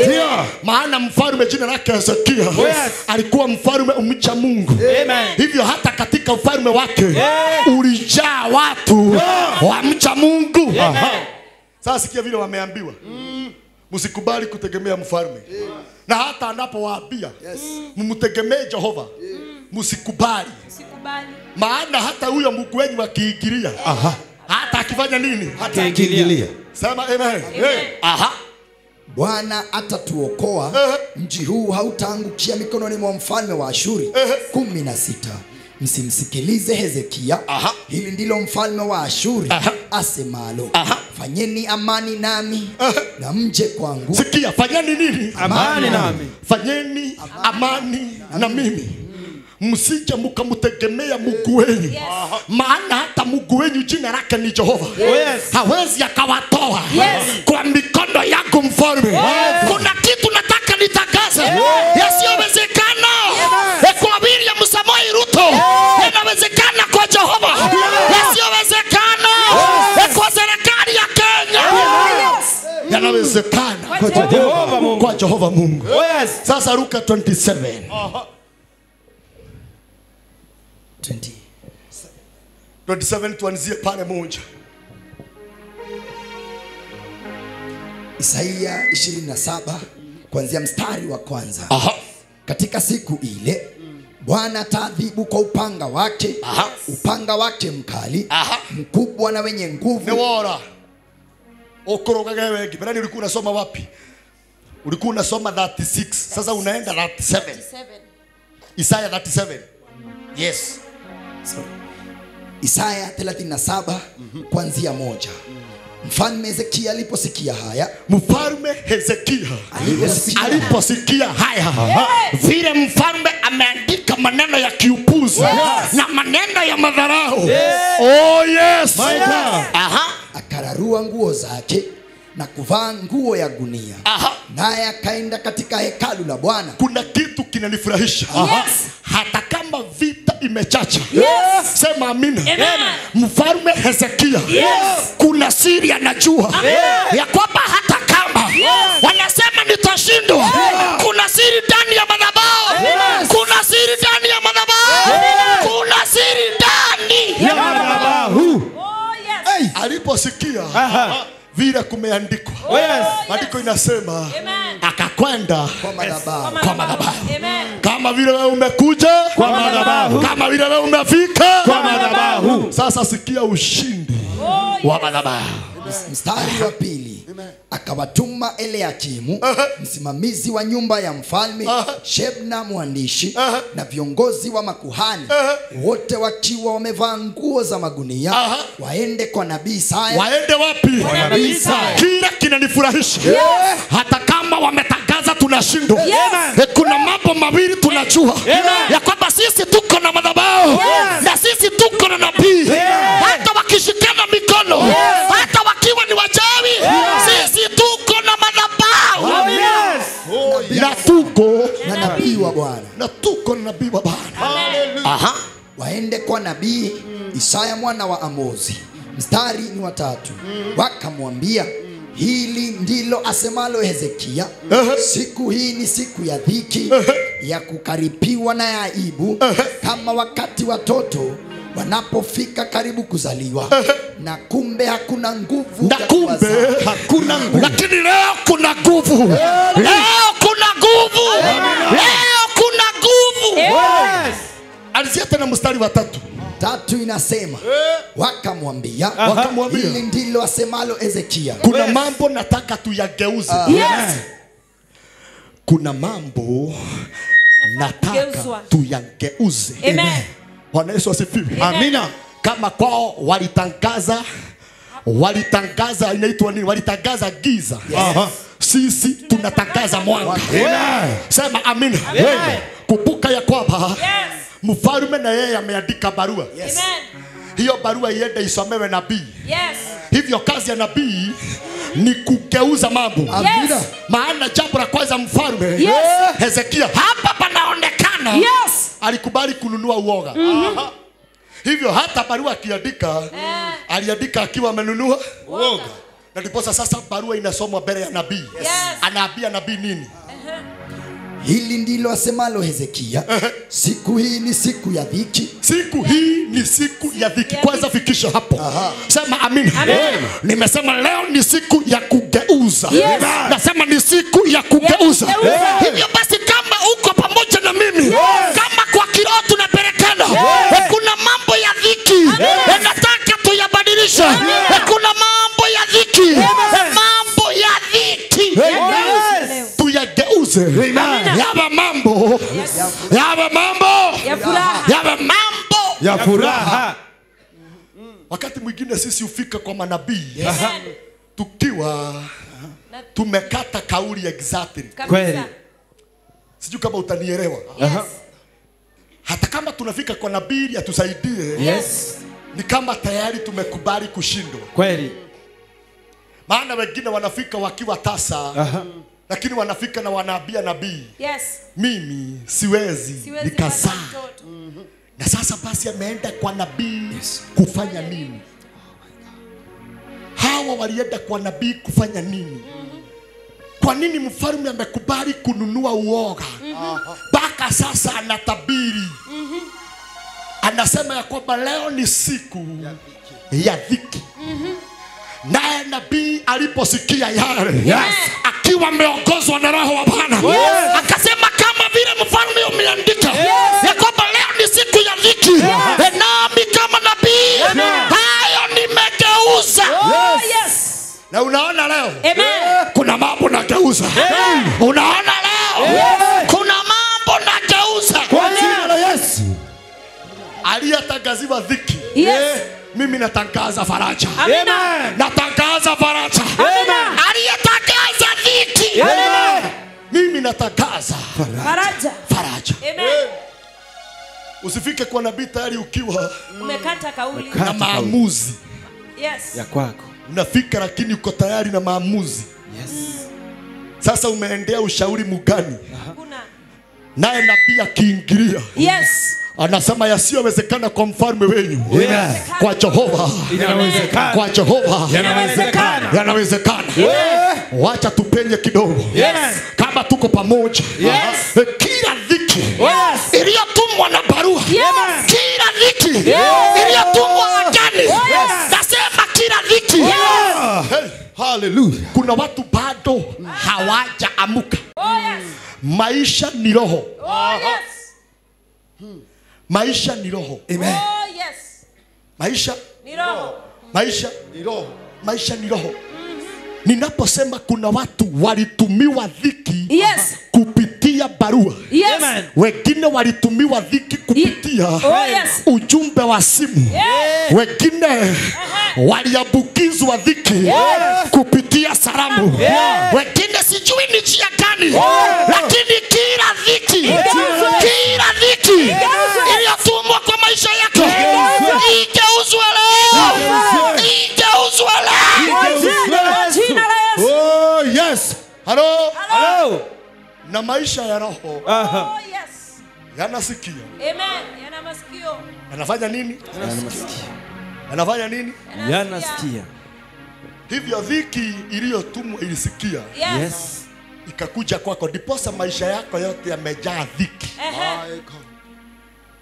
Maana mfalme jina lake Hezekia alikuwa mfalme umcha Mungu. Amen. Hivyo hata katika ufalme wake ulijaa watu wa mcha Mungu. Sasa sikia vile wameambiwa. Msikubali kutegemea mfalme. Na hata anapowaambia mumtegemee Jehova, msikubali. Maana hata huyo Mungu wenu akiingilia, hata akifanya nini? Hata ingilia. Sema amen. Aha. Bwana atatuokoa, mji huu hautaangukia mikononi mwa mfalme wa Ashuri. 16. Msimsikilize Hezekia. Hili ndilo mfalme wa Ashuri asemalo. Fanyeni amani nami na mje kwangu. Sikia, fanyeni nini? Amani nami. Fanyeni amani na mimi. Msije mkamtegemea Mungu wenu. Maana hata Mungu wenu jina lake ni Jehova. Hawezi akawatoa kwa mikono yako mfalme. Kuna kitu nataka nitangaze yasiyowezekana kwa William Samoei Ruto, yanawezekana kwa Jehova. Yasiyowezekana kwa serikali ya Kenya yanawezekana kwa Jehova Mungu. Sasa Luka 27. 27 tuanzie pale moja. Isaia 27 kuanzia mstari wa kwanza. Katika siku ile Bwana ataadhibu kwa upanga wake, upanga wake mkali, mkubwa na wenye nguvu. Ni wora. Okoroga wengi. Bwana ulikuwa unasoma wapi? Ulikuwa unasoma 36. Sasa unaenda 37. Isaiah 37. Yes. Isaya 37 kuanzia moja. Mfalme Hezekia aliposikia haya, Mfalme Hezekia aliposikia haya, vile mfalme ameandika maneno ya kiupuzi na maneno ya madharau. Oh yes. akararua nguo zake na kuvaa nguo ya gunia, naye akaenda katika hekalu la Bwana. Kuna kitu kinanifurahisha. Hata kama vita imechacha. Sema amina. Mfalme Hezekia kuna siri anajua ya kwamba hata kama wanasema nitashindwa, kuna siri ndani ya madhabahu. Kuna siri ndani ya madhabahu. Kuna siri ndani ya madhabahu. Aliposikia vile kumeandikwa, andiko inasema akakwenda kwa madhabahu. Kama vile wewe umekuja kwa madhabahu, kama vile wewe umefika kwa madhabahu. Sasa sikia ushindi wa madhabahu. Mstari wa pili. Akawatuma Eliakimu msimamizi wa nyumba ya mfalme, Shebna mwandishi na viongozi wa makuhani, wote wakiwa wamevaa nguo za magunia, waende kwa nabii Isaya. Waende wapi? Kwa nabii Isaya. Kile kinanifurahisha. Hata kama wametangaza tunashindwa. Kuna mambo mawili tunajua. Ya kwamba sisi tuko na madhabahu. Na sisi tuko na nabii. Hata wakishikana mikono. Hata wakiwa ni wachawi. Sisi tuko na madhabahu. Na tuko na nabii wa Bwana. Na tuko na nabii wa Bwana. Waende kwa nabii Isaya mwana wa Amozi. Mstari ni 3. Wakamwambia, hili ndilo asemalo Hezekia, siku hii ni siku ya dhiki, ya kukaripiwa na ya aibu, kama wakati watoto wanapofika karibu kuzaliwa, na kumbe hakuna nguvu. Na kumbe hakuna nguvu. Lakini leo kuna nguvu. Leo kuna nguvu. Leo kuna nguvu. Alizia tena mstari wa 3. 3 inasema, wakamwambia, hili ndilo asemalo Hezekia. Kuna mambo nataka tuyageuze. Kuna mambo nataka tuyageuze. Amen. Bwana Yesu asifiwe. Amina. Kama kwao walitangaza inaitwa nini? Walitangaza giza. Sisi tunatangaza mwanga. Sema amina. Kumbuka ya kwamba mfalme na yeye ameandika barua. Hiyo barua iende isomewe nabii. Hivyo kazi ya nabii ni kugeuza mambo. Maana jambo la kwanza mfalme Hezekia hapa panaonekana alikubali kununua uoga. Hivyo hata barua akiandika aliandika akiwa amenunua uoga. Na ndipo sasa barua inasomwa mbele ya nabii. Anaambia nabii nini? Hili ndilo asemalo Hezekia, siku hii ni siku ya dhiki. Siku hii ni siku ya dhiki. Kwanza fikisha hapo. Sema amina. Nimesema leo ni siku ya kugeuza. Nasema ni siku ya kugeuza. Hivyo basi kama uko pamoja na mimi, kama kwa kiroho tunapelekana, kuna mambo ya dhiki nataka tuyabadilisha. Kuna mambo ya dhiki. Mambo ya dhiki. Tuyageuze. Yawe mambo. Yawe mambo. Yawe mambo ya furaha. Wakati mwingine sisi ufika kwa manabii tukiwa tumekata kauli exactly. Kweli. Sijui kama utanielewa. Hata kama tunafika kwa nabii atusaidie, ni kama tayari tumekubali kushindwa. Kweli. Maana wengine wanafika wakiwa tasa, lakini wanafika na wanaambia nabii, mimi siwezi nikazaa. Na sasa basi ameenda kwa nabii kufanya nini? Hawa walienda kwa nabii kufanya nini? Kwa nini mfalme amekubali kununua uoga? Baka sasa anatabiri. Anasema ya kwamba leo ni siku ya dhiki. Naye nabii aliposikia yale, akiwa ameongozwa na Roho wa Bwana, akasema kama vile mfalme umeandika ya kwamba leo ni siku ya dhiki, nami kama nabii hayo nimegeuza. Na unaona leo kuna mambo nageuza. Unaona leo kuna mambo nageuza. Kwa jina la Yesu. Aliyetangaziwa dhiki, mimi natangaza faraja. Amen. Natangaza faraja. Amen. Aliyetangaza dhiki, mimi natangaza faraja. Usifike kwa nabii tayari ukiwa umekata kauli na maamuzi ya kwako. Unafika lakini uko tayari na maamuzi. Sasa umeendea ushauri mgani? Naye nabii akiingilia, anasema yasiyowezekana kwa mfalme wenu, kwa Jehova inawezekana. Kwa Jehova yanawezekana. Yanawezekana. Wacha tupenye kidogo. Kama tuko pamoja. Kila dhiki iliyotumwa na barua, kila dhiki iliyotumwa wajani, nasema kila dhiki. Hallelujah. Kuna watu bado hawajaamuka. Maisha ni roho. Maisha ni roho. Amen. Maisha ni roho. Maisha ni roho. Maisha ni roho. Ninaposema kuna watu walitumiwa dhiki Yes. kupitia barua. Yes. Amen. Wengine walitumiwa dhiki kupitia Oh, yes. ujumbe wa simu. Yes. Wengine waliambukizwa dhiki kupitia salamu. Wengine sijui ni njia gani, lakini kila dhiki iliyotumwa kwa maisha yako igeuzwe leo. Igeuzwe leo. Jina la Yesu. Oh yes. Hello. Hello. Na maisha ya roho Oh, yes. yanasikia. Amen. Yana masikio. Anafanya nini? Anafanya nini? Yanasikia. Hivyo dhiki iliyotumwa ilisikia, Yes. ikakuja kwako, ndiposa maisha yako yote yamejaa dhiki.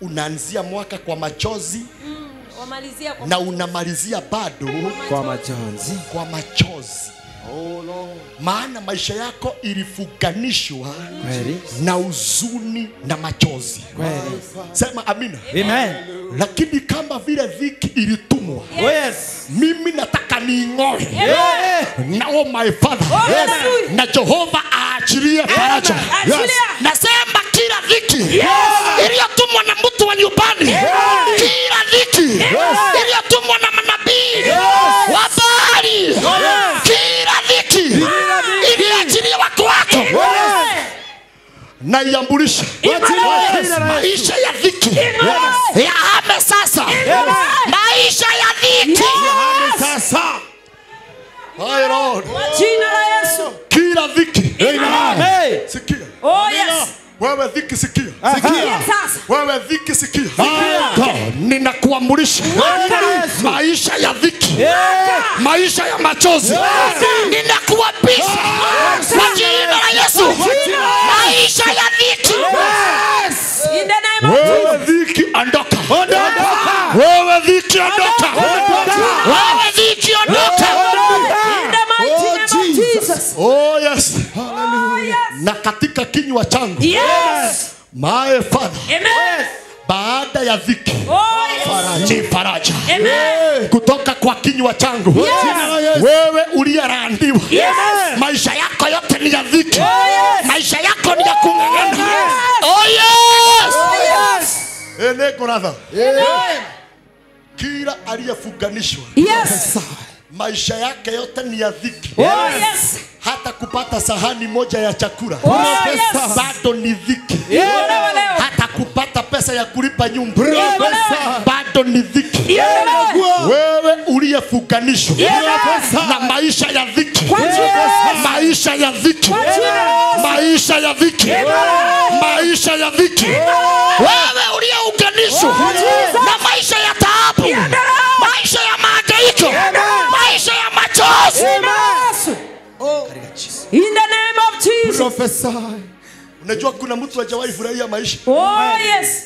Unaanzia mwaka kwa machozi Wamalizia kwa na unamalizia bado Kwa majonzi. kwa machozi. Maana maisha yako ilifunganishwa Kweli. na huzuni na machozi. Kweli. Sema amina. Amen. Lakini kama vile dhiki ilitumwa, Oh yes. mimi nataka niing'oe na oh my father, Hallelujah. na Jehova aachilie faraja. Achilia. Nasema kila dhiki iliyotumwa na mtu wa nyumbani, kila dhiki iliyotumwa na manabii wa Baali, kila dhiki iliachiliwa kwako na iambulisha maisha ya dhiki yahame sasa. Maisha ya dhiki Sasa. my Lord, Jina la Yesu. kila dhiki Hey. sikia. Oh, yes. Wewe dhiki sikia. Sikia sasa. Wewe dhiki sikia. Ninakuamrisha maisha ya dhiki, maisha ya machozi, ninakuapisha kwa jina la Yesu. Maisha ya dhiki, In the name of wewe dhiki ondoka. Wewe dhiki ondoka. Wewe dhiki ondoka. In the mighty name of Jesus. Oh yes. Oh, yes. Na katika kinywa changu, Yes. my Father, Amen. baada ya dhiki Oh, yes. ni faraja Amen. kutoka kwa kinywa changu. Yes. Wewe uliyelaaniwa, Yes. maisha yako yote ni ya dhiki. yes. Maisha yako ni ya kung'ang'ana. Yes. Oh yes. Oh, yes. Ene brother. Kila aliyefunganishwa, Yes. maisha yake yote ni ya dhiki. Oh, yes. Hata kupata sahani moja ya chakula Oh, yes. bado ni dhiki. Unaelewa leo. Hata kupata pesa ya kulipa nyumba Unaelewa. bado ni dhiki. Unaelewa. Wewe uliyefunganishwa Yes. na maisha ya dhiki, Kwa jina. maisha ya dhiki, Kwa jina. maisha ya dhiki, maisha ya dhiki, wewe uliyeunganishwa na maisha ya taabu, maisha ya mahangaiko, maisha ya machozi, In the name of Jesus. unajua kuna mtu hajawahi furahia maisha Oh, yes.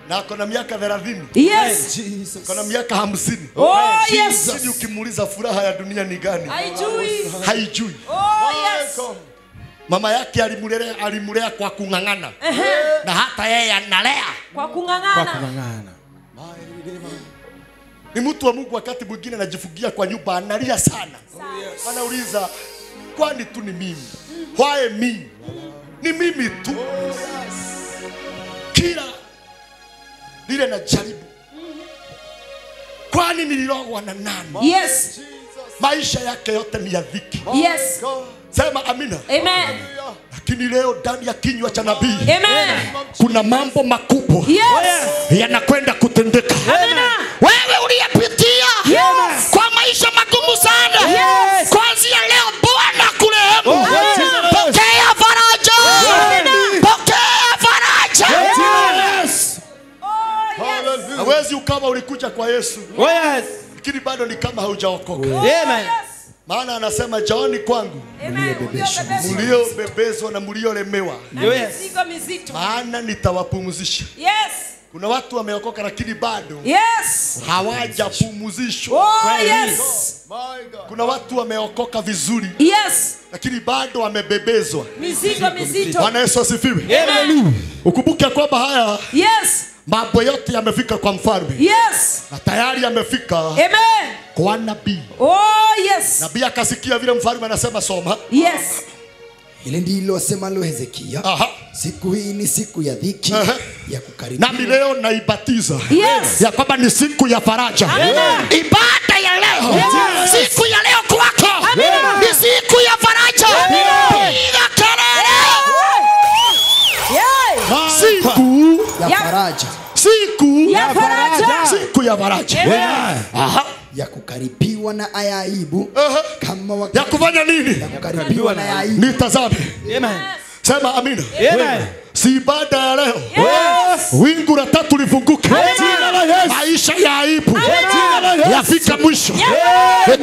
na ako na miaka 30, Yes. ako na miaka 50. Oh, yes. Sisi ukimuuliza furaha ya dunia ni gani, Haijui. haijui. Oh, yes. Mama yake alimulea kwa kung'ang'ana, na hata yeye analea. Kwa kung'ang'ana. Kung'ang'ana. Ni mtu wa Mungu, wakati mwingine anajifungia kwa nyumba analia sana. Anauliza, kwani tu ni mimi? Why me? Ni mimi tu. Kila lile najaribu, kwani nilirogwa na nani? Yes. Maisha yake yote ni ya dhiki. Yes. Sema amina. Amen. Lakini leo ndani ya kinywa cha nabii Amen. kuna mambo makubwa Yes. yanakwenda kutendeka. Amina. Wewe uliyepitia Yes. kwa maisha magumu sana, Yes. kuanzia leo Bwana kurehemu. Amina. Pokea faraja. Amina. Pokea faraja. Oh, yes. Hawezi ukawa ulikuja kwa Yesu Oh yes. lakini bado ni kama haujaokoka. Amen. Maana anasema jaoni kwangu Amen. mliobebezwa na mliolemewa, Yes. Mizigo mizito. maana nitawapumzisha. Yes. Kuna watu wameokoka lakini bado Yes. hawajapumzishwa. Oh, yes. Kuna watu wameokoka vizuri Yes. lakini bado wamebebezwa. Mizigo mizito. Bwana Yesu asifiwe. Amen. Ukumbuke kwamba haya Yes. mambo yote yamefika kwa mfalme Yes. na tayari yamefika Amen. kwa nabii. Oh, yes. Nabii akasikia vile mfalme anasema soma. Yes. Hili ndilo asemalo Hezekia. Aha. Siku hii ni siku ya dhiki, ya kukaribia. Nami leo naibatiza Yes. ya kwamba ni siku ya faraja. Ibada ya leo, siku ya leo kwako ni siku ya faraja. Piga kelele. Yeah. Siku ya faraja, siku Ya faraja. siku ya faraja. Aha. ya kukaribiwa na aibu, kama Ya wakati kufanya nini? ya kukaribiwa na aibu. Nitazame. Amen. Sema amina. Amen. Si ibada ya leo. Yes. Wingu la tatu lifunguke. Maisha ya aibu yafika mwisho.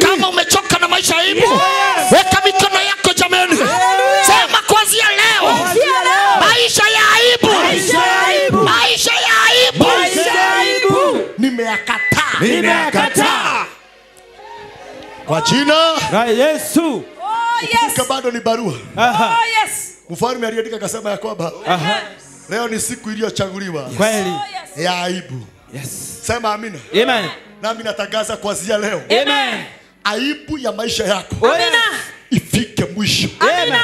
Kama umechoka na maisha ya aibu, weka mikono yako jamani. Sema kuanzia leo, maisha ya aibu, maisha ya aibu nimeyakataa. Nimeyakataa. Kwa jina La Yesu. Oh, yes. ka bado ni barua. Aha. Oh, yes. Mfalme aliandika akasema ya kwamba Aha. leo ni siku iliyochaguliwa Kweli. Oh, yes. ya aibu. Yes. Sema amina. Amen. Nami natangaza kuanzia leo Amen. aibu ya maisha yako Amina. ifike mwisho. Amina.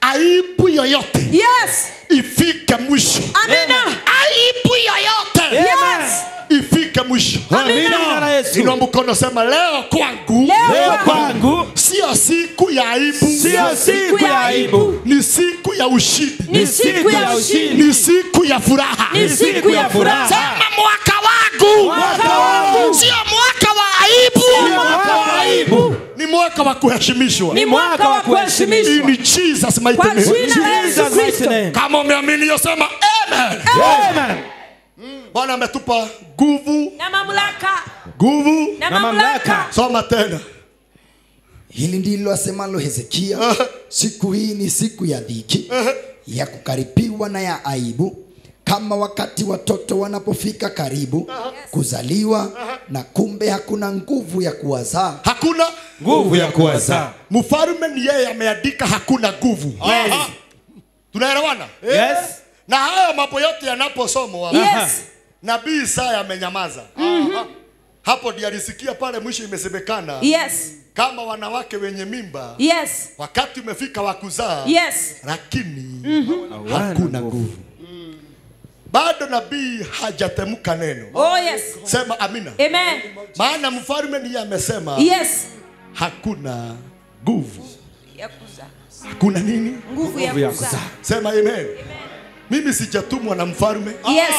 Aibu yoyote Yes. ifike mwisho. Amina. Aibu yoyote Yes. ifike mwisho. Amina. La Yesu. Inua mkono sema leo kwangu Leo kwangu sio siku ya aibu, sio siku ya aibu, ni siku ya ushindi, Ni siku ya ushindi. ni siku ya furaha. Ni siku ya furaha. Sema mwaka wangu, Mwaka wangu. sio mwaka wa aibu, mwaka wa aibu, ni mwaka wa kuheshimishwa. Ni mwaka wa kuheshimishwa. In Jesus mighty Kwa name. jina la Yesu Jesus mighty Kristo. name. Kama umeamini yosema amen. Amen. Bwana ametupa nguvu, Na mamlaka. nguvu. Na Na mamlaka. mamlaka. Soma tena. Hili ndilo asemalo Hezekia. Siku hii ni siku ya dhiki, ya kukaribiwa na ya aibu, kama wakati watoto wanapofika karibu kuzaliwa, na kumbe hakuna nguvu ya kuwazaa. Hakuna Nguvu ya kuwazaa. mfalme, ni yeye ameandika hakuna nguvu. Aha. Tunaelewana? Yes. Na haya mambo yote yanaposomwa, Yes. nabii Isaya amenyamaza. Hapo ndiye alisikia pale mwisho imesemekana Yes. kama wanawake wenye mimba Yes. wakati umefika wa kuzaa, Yes. lakini hakuna nguvu. Bado nabii hajatemka neno. Oh, yes. Sema amina. Amen. Maana mfalme ndiye amesema Yes. hakuna nguvu. Ya kuzaa. Hakuna nini? Nguvu ya ya kuzaa. kuzaa. Sema amen. Mimi sijatumwa na mfalme. Yes.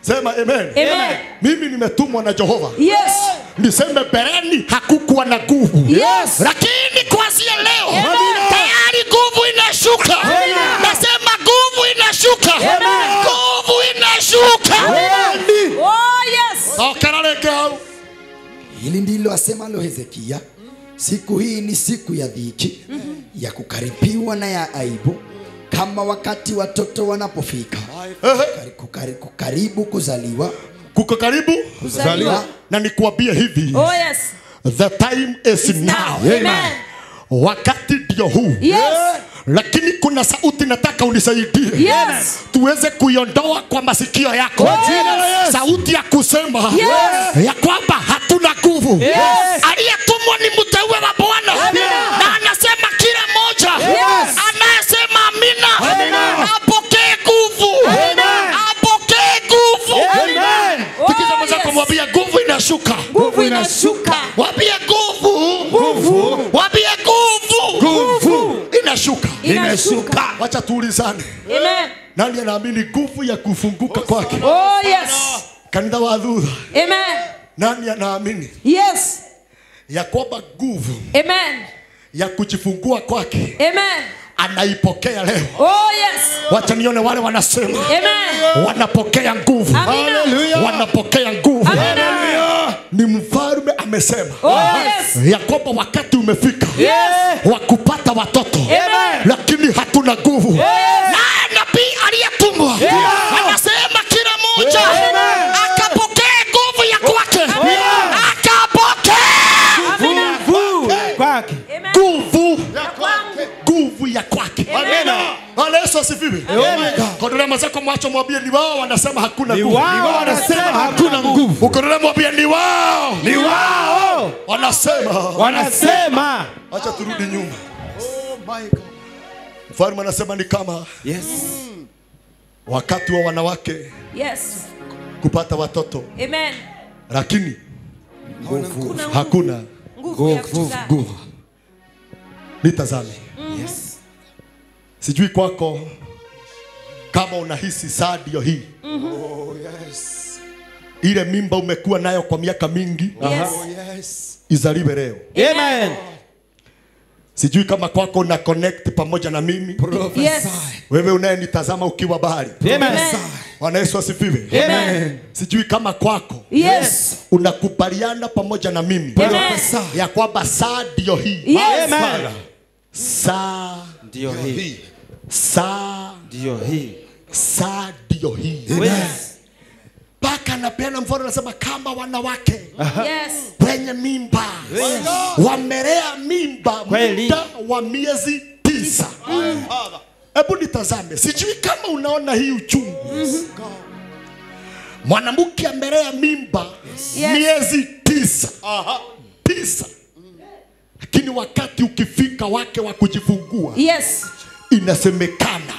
Sema amen. Amen. Mimi nimetumwa na Jehova. Yes. Niseme bereni hakukuwa na nguvu. Yes. Lakini kuanzia leo Amen. tayari nguvu inashuka. Nasema nguvu inashuka. Amen. Nguvu inashuka. Oh, yes. Okaralekao. Hili ndilo asemalo Hezekia. Siku hii ni siku ya dhiki, ya kukaribiwa na ya aibu, kama wakati watoto wanapofika kukaribu kuzaliwa. Kuko karibu Kuzaliwa. na nikuambie hivi. Oh, yes. The time is now. Amen. Wakati ndio huu. Yes. Lakini kuna sauti nataka unisaidie. Yes. Tuweze kuiondoa kwa masikio yako. Yes. Sauti ya kusema Yes. ya kwamba hatuna nguvu. Yes. Aliyetumwa ni mteule wa Bwana. Amina. Na anasema kila mmoja Yes. anayesema amina, Amina. apokee nguvu. Amen. Apokee nguvu. Amen. Tikiza Oh, mwenzako yes. mwambie nguvu inashuka. Nguvu inashuka. Mwambie nguvu. Nguvu. Mwambie nguvu. Nguvu. Inashuka. Inashuka. Wacha tuulizane. Amen. Nani anaamini nguvu ya kufunguka kwake? Oh, yes. Kanisa wa dhudha. Amen. Nani anaamini Yes. ya kwamba nguvu Amen. ya kujifungua kwake Amen. anaipokea leo? Oh, yes. Wacha nione wale wanasema Amen. wanapokea nguvu. Amina. Wanapokea nguvu. Amina. Ni mfalme amesema Oh, yes. ya kwamba wakati umefika Yes. wa kupata watoto. Amen. Lakini hatuna nguvu. Naye nabii aliyetumwa anasema kila mmoja akapokee nguvu ya kwake. Akapokee Nguvu kwake. Amen. nguvu, Ya kwangu. nguvu ya kwake. Amen. Bwana Yesu Yesu asifiwe. Kodole mazako mwacho mwambie ni wao wanasema hakuna Ni nguvu. wao wanasema hakuna nguvu. Ukodole mwambie ni wao. Ni wao wanasema. Acha turudi nyuma. Oh my God. Mfalme anasema ni kama Yes. wakati wa wanawake Yes. kupata watoto, Amen. lakini Kuna hakuna nguvu ya kuzaa. nguvu. Nitazame. Yes. Sijui kwako kama unahisi saa ndio hii. Oh, yes. Ile mimba umekuwa nayo kwa miaka mingi Yes. Oh, yes. izaliwe leo. Amen. Sijui kama kwako una connect pamoja na mimi. Yes. Wewe unayenitazama ukiwa bahari. Amen. Bwana Yesu asifiwe. Amen. Sijui kama kwako Yes. unakubaliana pamoja na mimi Amen. ya kwamba saa ndio hii. Yes. Amen. Saa Ndio hii. saa Ndio hii. saa ndio hii. Yes. Paka anapeana mfano anasema kama wanawake Yes. wenye mimba wamelea mimba Kweli. muda wa miezi 9. Hebu nitazame, sijui kama unaona hii uchungu. Mwanamke amelea mimba Yes. miezi 9. 9. Lakini wakati ukifika wake wa kujifungua Yes. inasemekana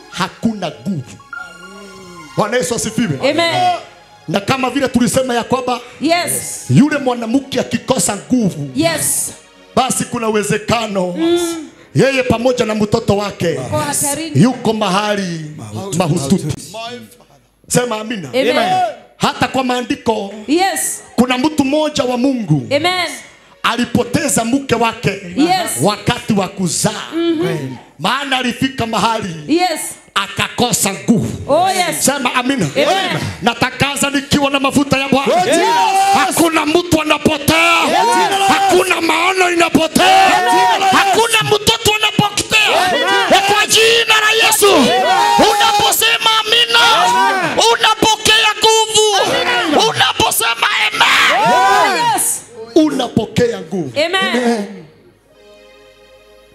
hakuna nguvu. Bwana Yesu asifiwe. Amen. Na kama vile tulisema ya kwamba Yes. yule mwanamke akikosa nguvu, Yes. basi kuna uwezekano yeye pamoja na mtoto wake Kwa hatarini. yuko mahali mahututi. Sema amina. Amen. Hata kwa maandiko Yes. kuna mtu mmoja wa Mungu Amen. alipoteza mke wake Yes. wakati wa kuzaa. Maana alifika mahali Yes. akakosa nguvu. Oh yes. Sema amina. Amen. Natangaza nikiwa na mafuta ya Bwana. Yes. Hakuna mtu anapotea. Hakuna maono inapotea. Hakuna mtoto anapotea. Kwa jina la Yesu. Unaposema amina, unapokea nguvu. Unaposema amen, Oh yes. unapokea nguvu. Amen.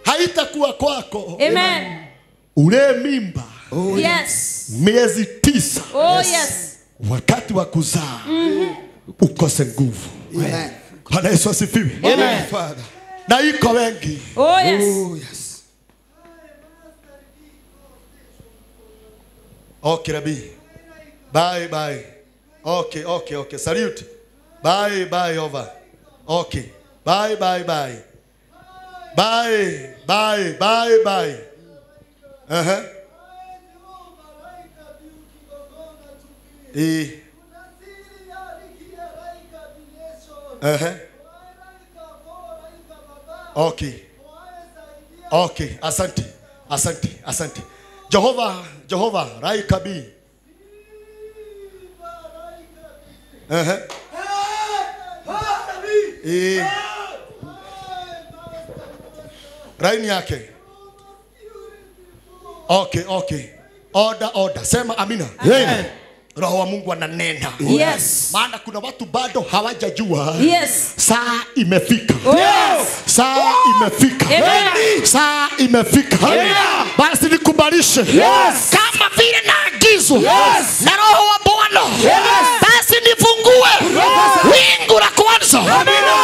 Haitakuwa kwako Amen. ule mimba Yes. miezi 9 Oh yes. wakati wa kuzaa ukose nguvu. Amen. Bwana Yesu asifiwe. Amen. Father. Na iko wengi. Oh yes. Oh, yes. Okay, Rabbi. Bye, bye. Okay, okay, okay. Salute. Bye, bye, over. Okay. Bye, bye, bye. Bye, bye, bye, bye. Uh-huh. Uh-huh. Okay. Okay, asante. Asante, asante. Jehova, Rai Kabi. Uh-huh. Raini yake. Okay, okay. Order. Sema amina. Amen. Roho wa Mungu ananena. Yes. Maana kuna watu bado hawajajua. Yes. Saa imefika. Yes. Saa imefika. Amen. Saa imefika. Amen. Basi nikubalishe. Yes. Kama vile naagizwa Yes. na Roho wa Bwana. Yes. Basi nifungue wingu la kwanza.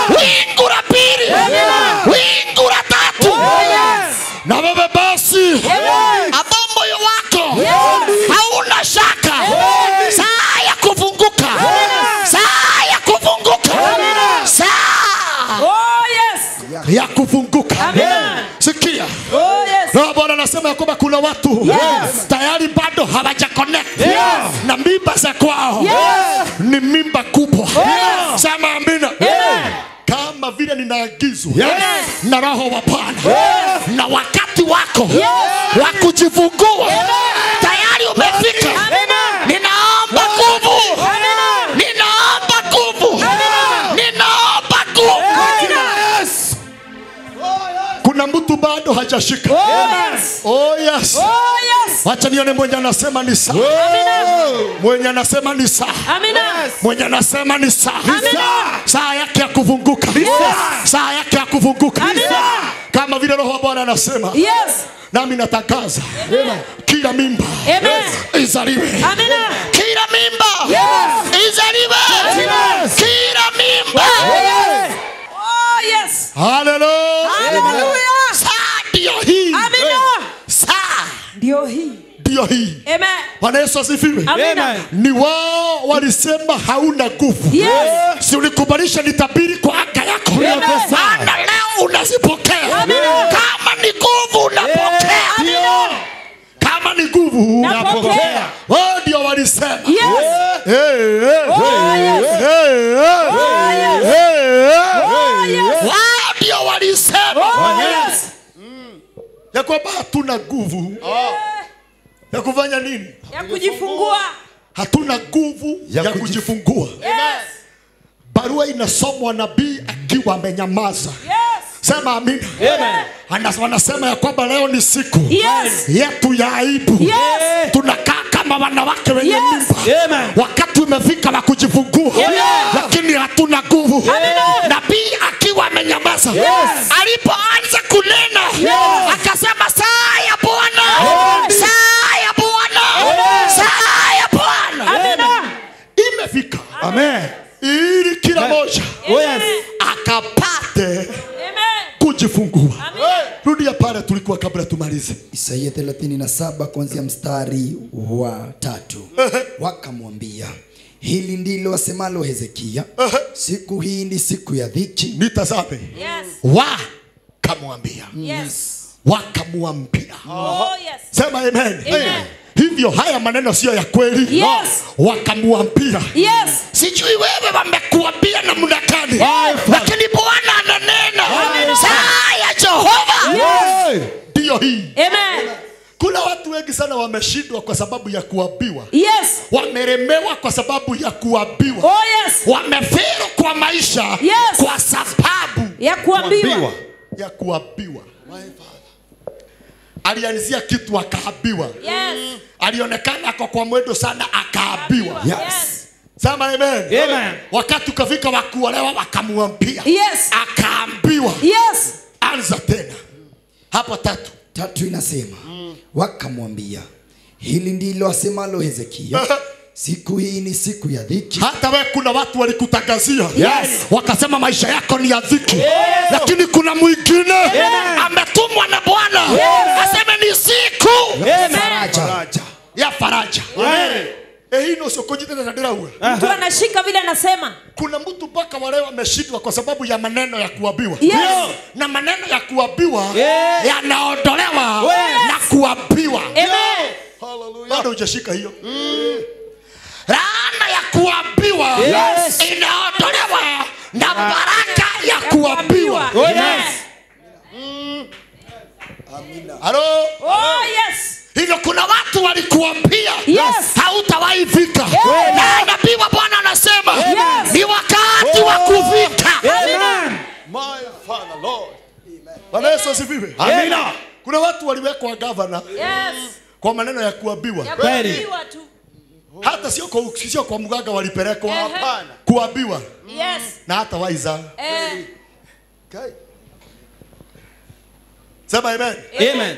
Wingu la pili. Wingu la tatu. Yes. Na wewe basi ambao moyo wako hauna shaka. Saa ya kufunguka. Saa ya kufunguka. Saa Oh yes. ya kufunguka. Amen. Sikia. Oh yes. Na Bwana anasema ya kwamba kuna watu tayari bado hawaja connect na mimba za kwao. Ni mimba kubwa. Sema amina. Kama vile ninaagizwa na Roho wa Bwana na wakati wako wa kujifungua tayari umefika. Ninaomba nguvu. Ninaomba nguvu. Ninaomba nguvu. Kuna mtu bado hajashika. Oh yes. Wacha nione mwenye anasema ni saa. Mwenye anasema ni saa. Mwenye anasema ni saa. Saa yake ya kufunguka. Saa yake ya kufunguka. Kama vile Roho wa Bwana anasema. Nami natangaza kila mimba izaliwe. Amina. Kila mimba izaliwe. Kila mimba. Oh yes. Hallelujah. Hallelujah. Saa ndio hii. Amina. Saa Ndio hii. ndio hii. Amen. Bwana Yesu asifiwe. Amina. Ni wao walisema hauna nguvu. Yes. Si ulikubalisha nitabiri kwa anga yako. Maana leo unazipokea. Amina. Kama ni nguvu unapokea. Amina. Kama ni nguvu Napokea. wao ndio walisema. Yes. Oh yes. Oh yes. Wao ndio walisema. Oh yes. Ya kwamba hatuna nguvu ya kufanya nini? Ya kujifungua. Hatuna nguvu ya kujifungua. Yes. Barua inasomwa nabii akiwa amenyamaza. Yes. Sema amina. Amen. Wanasema ya kwamba leo ni siku Yes. yetu ya aibu. Yes. Tunakaa kama wanawake wenye Yes. mimba. Wakati umefika wa kujifungua. Lakini hatuna nguvu. Nabii akiwa amenyamaza. Alipoanza kunena akasema saa ya Bwana. Saa ya Bwana. Saa ya Bwana. Amina. Imefika. Amen. Ili kila moja akapate Amen. kujifungua. Amen. Rudia pale tulikuwa kabla tumalize. Isaia 37 kuanzia mstari wa 3. Wakamwambia, hili ndilo asemalo Hezekia, siku hii ni siku ya dhiki. Nitazame. Yes. Wakamwambia. Yes. Wakamwambia. Oh yes. Sema amen. Amen. Hivyo haya maneno sio ya kweli. Yes. Wakamwambia. Yes. Sijui wewe wamekuambia namna gani. Lakini Bwana ananena. Saa ya Jehova. Ndio hii. Amen. Kuna watu wengi sana wameshindwa kwa sababu ya kuambiwa. Yes. Wameremewa kwa sababu ya kuambiwa. Oh yes. Wamefero kwa maisha Yes. kwa sababu Ya kuambiwa. ya kuambiwa. Alianzia kitu akaambiwa. Yes. Alionekana ako kwa mwendo sana akaambiwa. Yes. Sema amen. Amen. Wakati ukafika wa kuolewa wakamwambia. Yes. Akaambiwa. Yes. Anza tena. Hapo 3. 3 inasema, wakamwambia, hili ndilo asemalo Hezekia, siku hii ni siku ya dhiki. Hata wewe kuna watu walikutangazia. Yes. Wakasema maisha yako ni ya dhiki. Lakini kuna mwingine ametumwa na Bwana. Aseme ni siku Faraja. ya faraja. Hii ndio sokojite na ndirawe. Mtu anashika vile anasema. Kuna mtu mpaka wale wameshindwa kwa sababu ya maneno ya kuambiwa. Yes. Na maneno ya kuambiwa yanaondolewa na kuambiwa. Amen. Bado hujashika hiyo. Laana ya kuambiwa inaondolewa na baraka ya kuambiwa. Yes. Halo? Oh yes. Hivyo kuna watu walikuambia Yes. hautawahi fika. Na nabii wa Bwana anasema Yes. ni wakati wa kufika. Amen. My Father, Lord. Bwana Yesu asifiwe. Amina. Kuna watu waliwekwa gavana Yes. kwa maneno ya kuambiwa. Ya kuambiwa tu. Hata sio kwa mganga walipelekwa, Hapana. kuambiwa Yes. na hata waiza. Okay. Sema amen. Amen.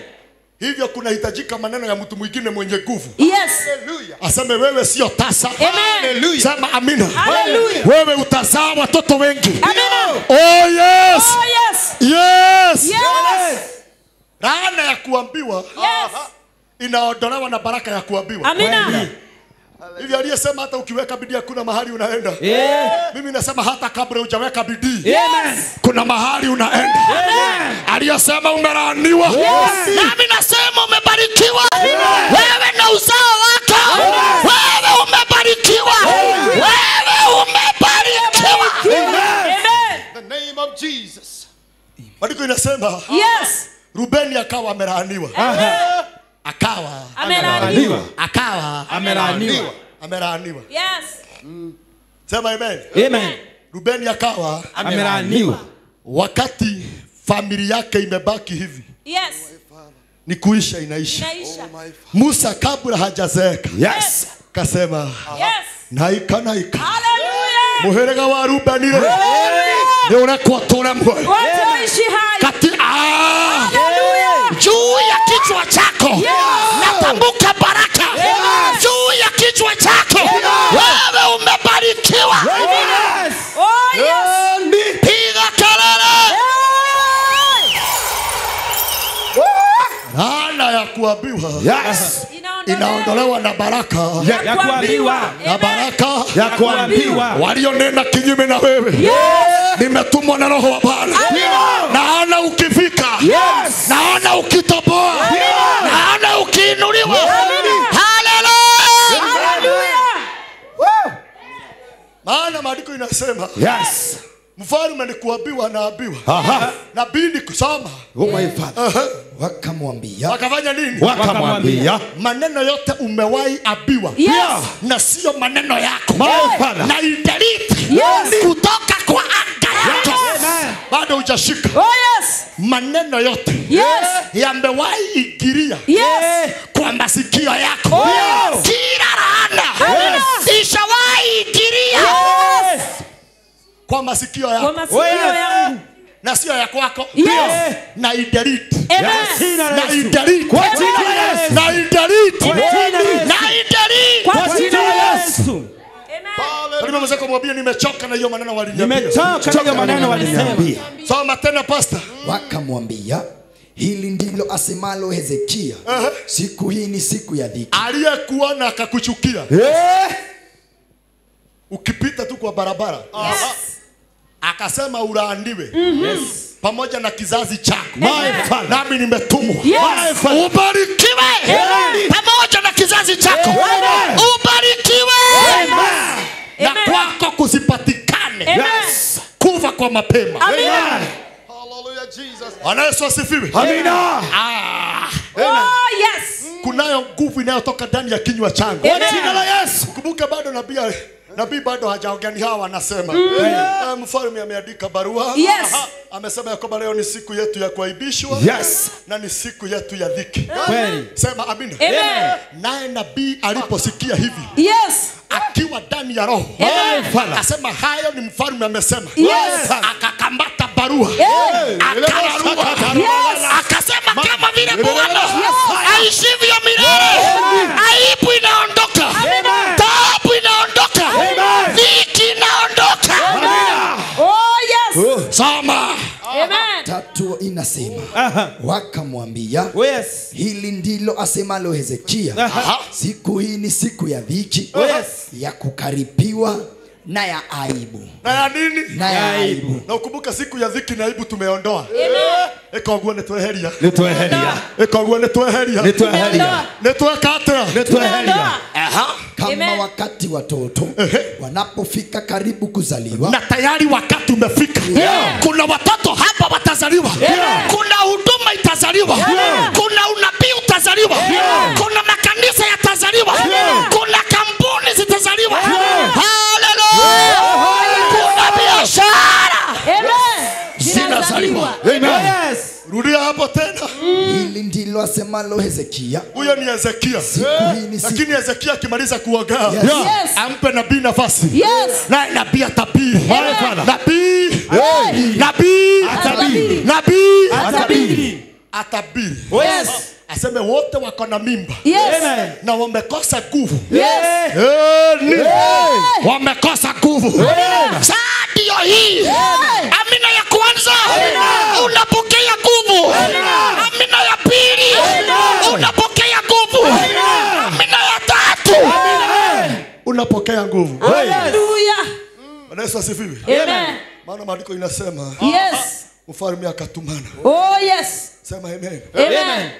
Hivyo kuna hitajika maneno ya mtu mwingine mwenye nguvu. Yes. Hallelujah. Aseme wewe sio tasa. Amen. Sema amina. Hallelujah. Wewe utazaa watoto wengi. Amina. Oh yes. Oh yes. Yes. Yes. Laana ya kuambiwa Yes. inaondolewa na baraka ya kuambiwa. Amina. Hivi aliyesema hata ukiweka bidii hakuna mahali unaenda. Mimi nasema hata kabla hujaweka bidii kuna mahali unaenda. Aliyesema umelaaniwa. Nami nasema umebarikiwa. Wewe na uzao wako. Wewe umebarikiwa. Wewe umebarikiwa. Amen. The name of Jesus. Maandiko inasema Yes. Rubeni akawa amelaaniwa. Akawa Amelaaniwa. akawa Amelaaniwa. amelaaniwa. Yes. Sema amen. Amen. Rubeni akawa Amelaaniwa. wakati familia yake imebaki hivi Yes. ni kuisha inaisha. Inaisha. Musa kabla hajazeeka Yes. kasema Yes. naika Hallelujah. muherega wa Rubeni ni unakuwa tuna mwe Watu waishi hai. kati Hallelujah. juu ya kichwa ya kuambiwa Yes. inaondolewa na baraka Ya kuambiwa. na baraka Ya kuambiwa. walionena kinyume na wewe. Nimetumwa na Roho wa Bwana. Naona ukifika. Naona ukitoboa. Naona ukiinuliwa. Hallelujah. Maana maandiko inasema Yes. mfalme ni kuambiwa anaambiwa. Nabii ni kusoma. Oh my Father. Wakamwambia, Wakafanya nini? Wakamwambia. Maneno yote umewahi abiwa. Na sio maneno yako. Father. Na idelete kutoka kwa anga yako. Bado hujashika. Maneno yote yamewahi ingilia kwa masikio yako. Kila laana ishawahi ingilia kwa masikio yako. Na sio ya kwako. Na idelete. Na idelete. Na idelete. Na idelete. Kwa jina la Yesu. Karibu mzee kumwambia nimechoka na hiyo maneno waliniambia. Nimechoka na hiyo maneno waliniambia. Soma tena pastor. wakamwambia, hili ndilo asemalo Hezekia, siku hii ni siku ya dhiki. Aliyekuona akakuchukia. Ukipita tu kwa barabara. Akasema ulaaniwe. Pamoja na kizazi chako. Nami nimetumwa. Ubarikiwe. Pamoja na kizazi chako. Ubarikiwe. Na kwako kusipatikane kufa kwa mapema. Hallelujah, Jesus. Bwana Yesu asifiwe. Amina. Kunayo nguvu inayotoka ndani ya kinywa changu. Kwa jina la Yesu. Kumbuka bado nabii bado hajaongea, hawa anasema mfalme ameandika barua. Amesema ya kwamba leo ni siku yetu ya kuaibishwa. Na ni siku yetu ya dhiki. Kweli. Sema amina. Naye nabii aliposikia hivi akiwa ndani ya roho akasema hayo ni mfalme amesema. Akakamata barua akararua. Akasema kama vile Bwana aishivyo milele, aibu inaondoka, taabu inaondoka, dhiki inaondoka. Soma. Tatu inasema, wakamwambia, hili ndilo asemalo Hezekia, siku hii ni siku ya dhiki, ya kukaripiwa na ya aibu. Na ya nini? Na ya aibu. Na ukumbuka siku ya dhiki na aibu tumeondoa. Ekaguo netweheria. Ekaguo netweheria. Netwekata. Kama wakati watoto wanapofika karibu kuzaliwa, na tayari wakati umefika. Kuna watoto hapa watazaliwa. Kuna huduma itazaliwa. Kuna unabii utazaliwa. Kuna makanisa yatazaliwa. Kuna kampuni zitazaliwa. Hallelujah. Kuna biashara zinazaliwa. Rudia hapo tena. hili ndilo asemalo Hezekia. Huyo ni Hezekia. Lakini Hezekia akimaliza kuongea, ampe nabii nafasi. Na nabii atabiri. Nabii atabiri. Aseme wote wako na mimba. Na wamekosa nguvu. Wamekosa nguvu. Sasa ndio hii. Amina ya kwanza. Unapokea nguvu. Amina ya pili. Unapokea nguvu. Amina ya tatu. Unapokea nguvu. Hallelujah. Bwana Yesu asifiwe. Amen. Maana maandiko inasema mfalme akatumana. Sema amen. Amen.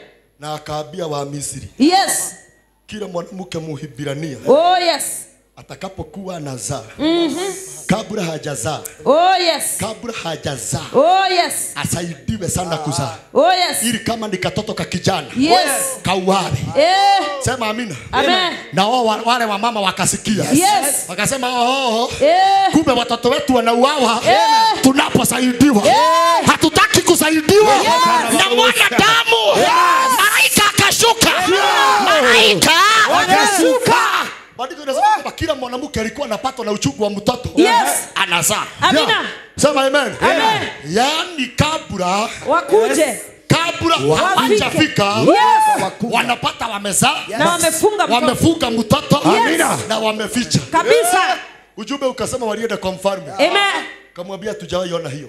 Na akaambia wa Misri, kila mwanamke Muhibrania atakapokuwa anazaa, kabla hajazaa, kabla hajazaa, asaidiwe sana kuzaa. Ili kama ni katoto ka kijana kauawe. Sema amina. Na wale wa mama wakasikia. Wakasema kumbe watoto wetu wanauawa tunaposaidiwa. Hatutaki kusaidiwa na mwanadamu. Malaika akashuka. Malaika akashuka. Maandiko yanasema kwamba kila mwanamke alikuwa anapatwa na uchungu wa mtoto anazaa. Amina. Sema amen. Yaani kabla wakuje, kabla hawajafika wanapata wamezaa na wamefunga mtoto. Amina. Na wameficha kabisa. Ujumbe ukasema walienda kwa mfalme. Kamwambia tujawahi ona hiyo.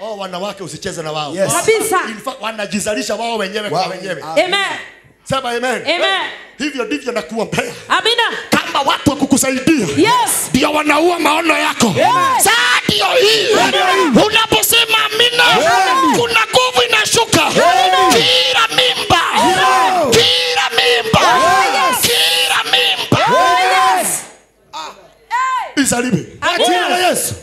Oh, wanawake usicheze na wao. Yes. Kabisa. In fact, wanajizalisha wao wenyewe kwa wenyewe. Amen. Sema amen. Amen. Hivyo ndivyo nakuombea. Amina. Kama watu wa kukusaidia. Yes. Ndio wanaua maono yako. Yes. Saa ndio hii. Unaposema amina, kuna nguvu inashuka. Kila mimba. Kila mimba. Kila mimba. Izaliwe. Amina. Yesu.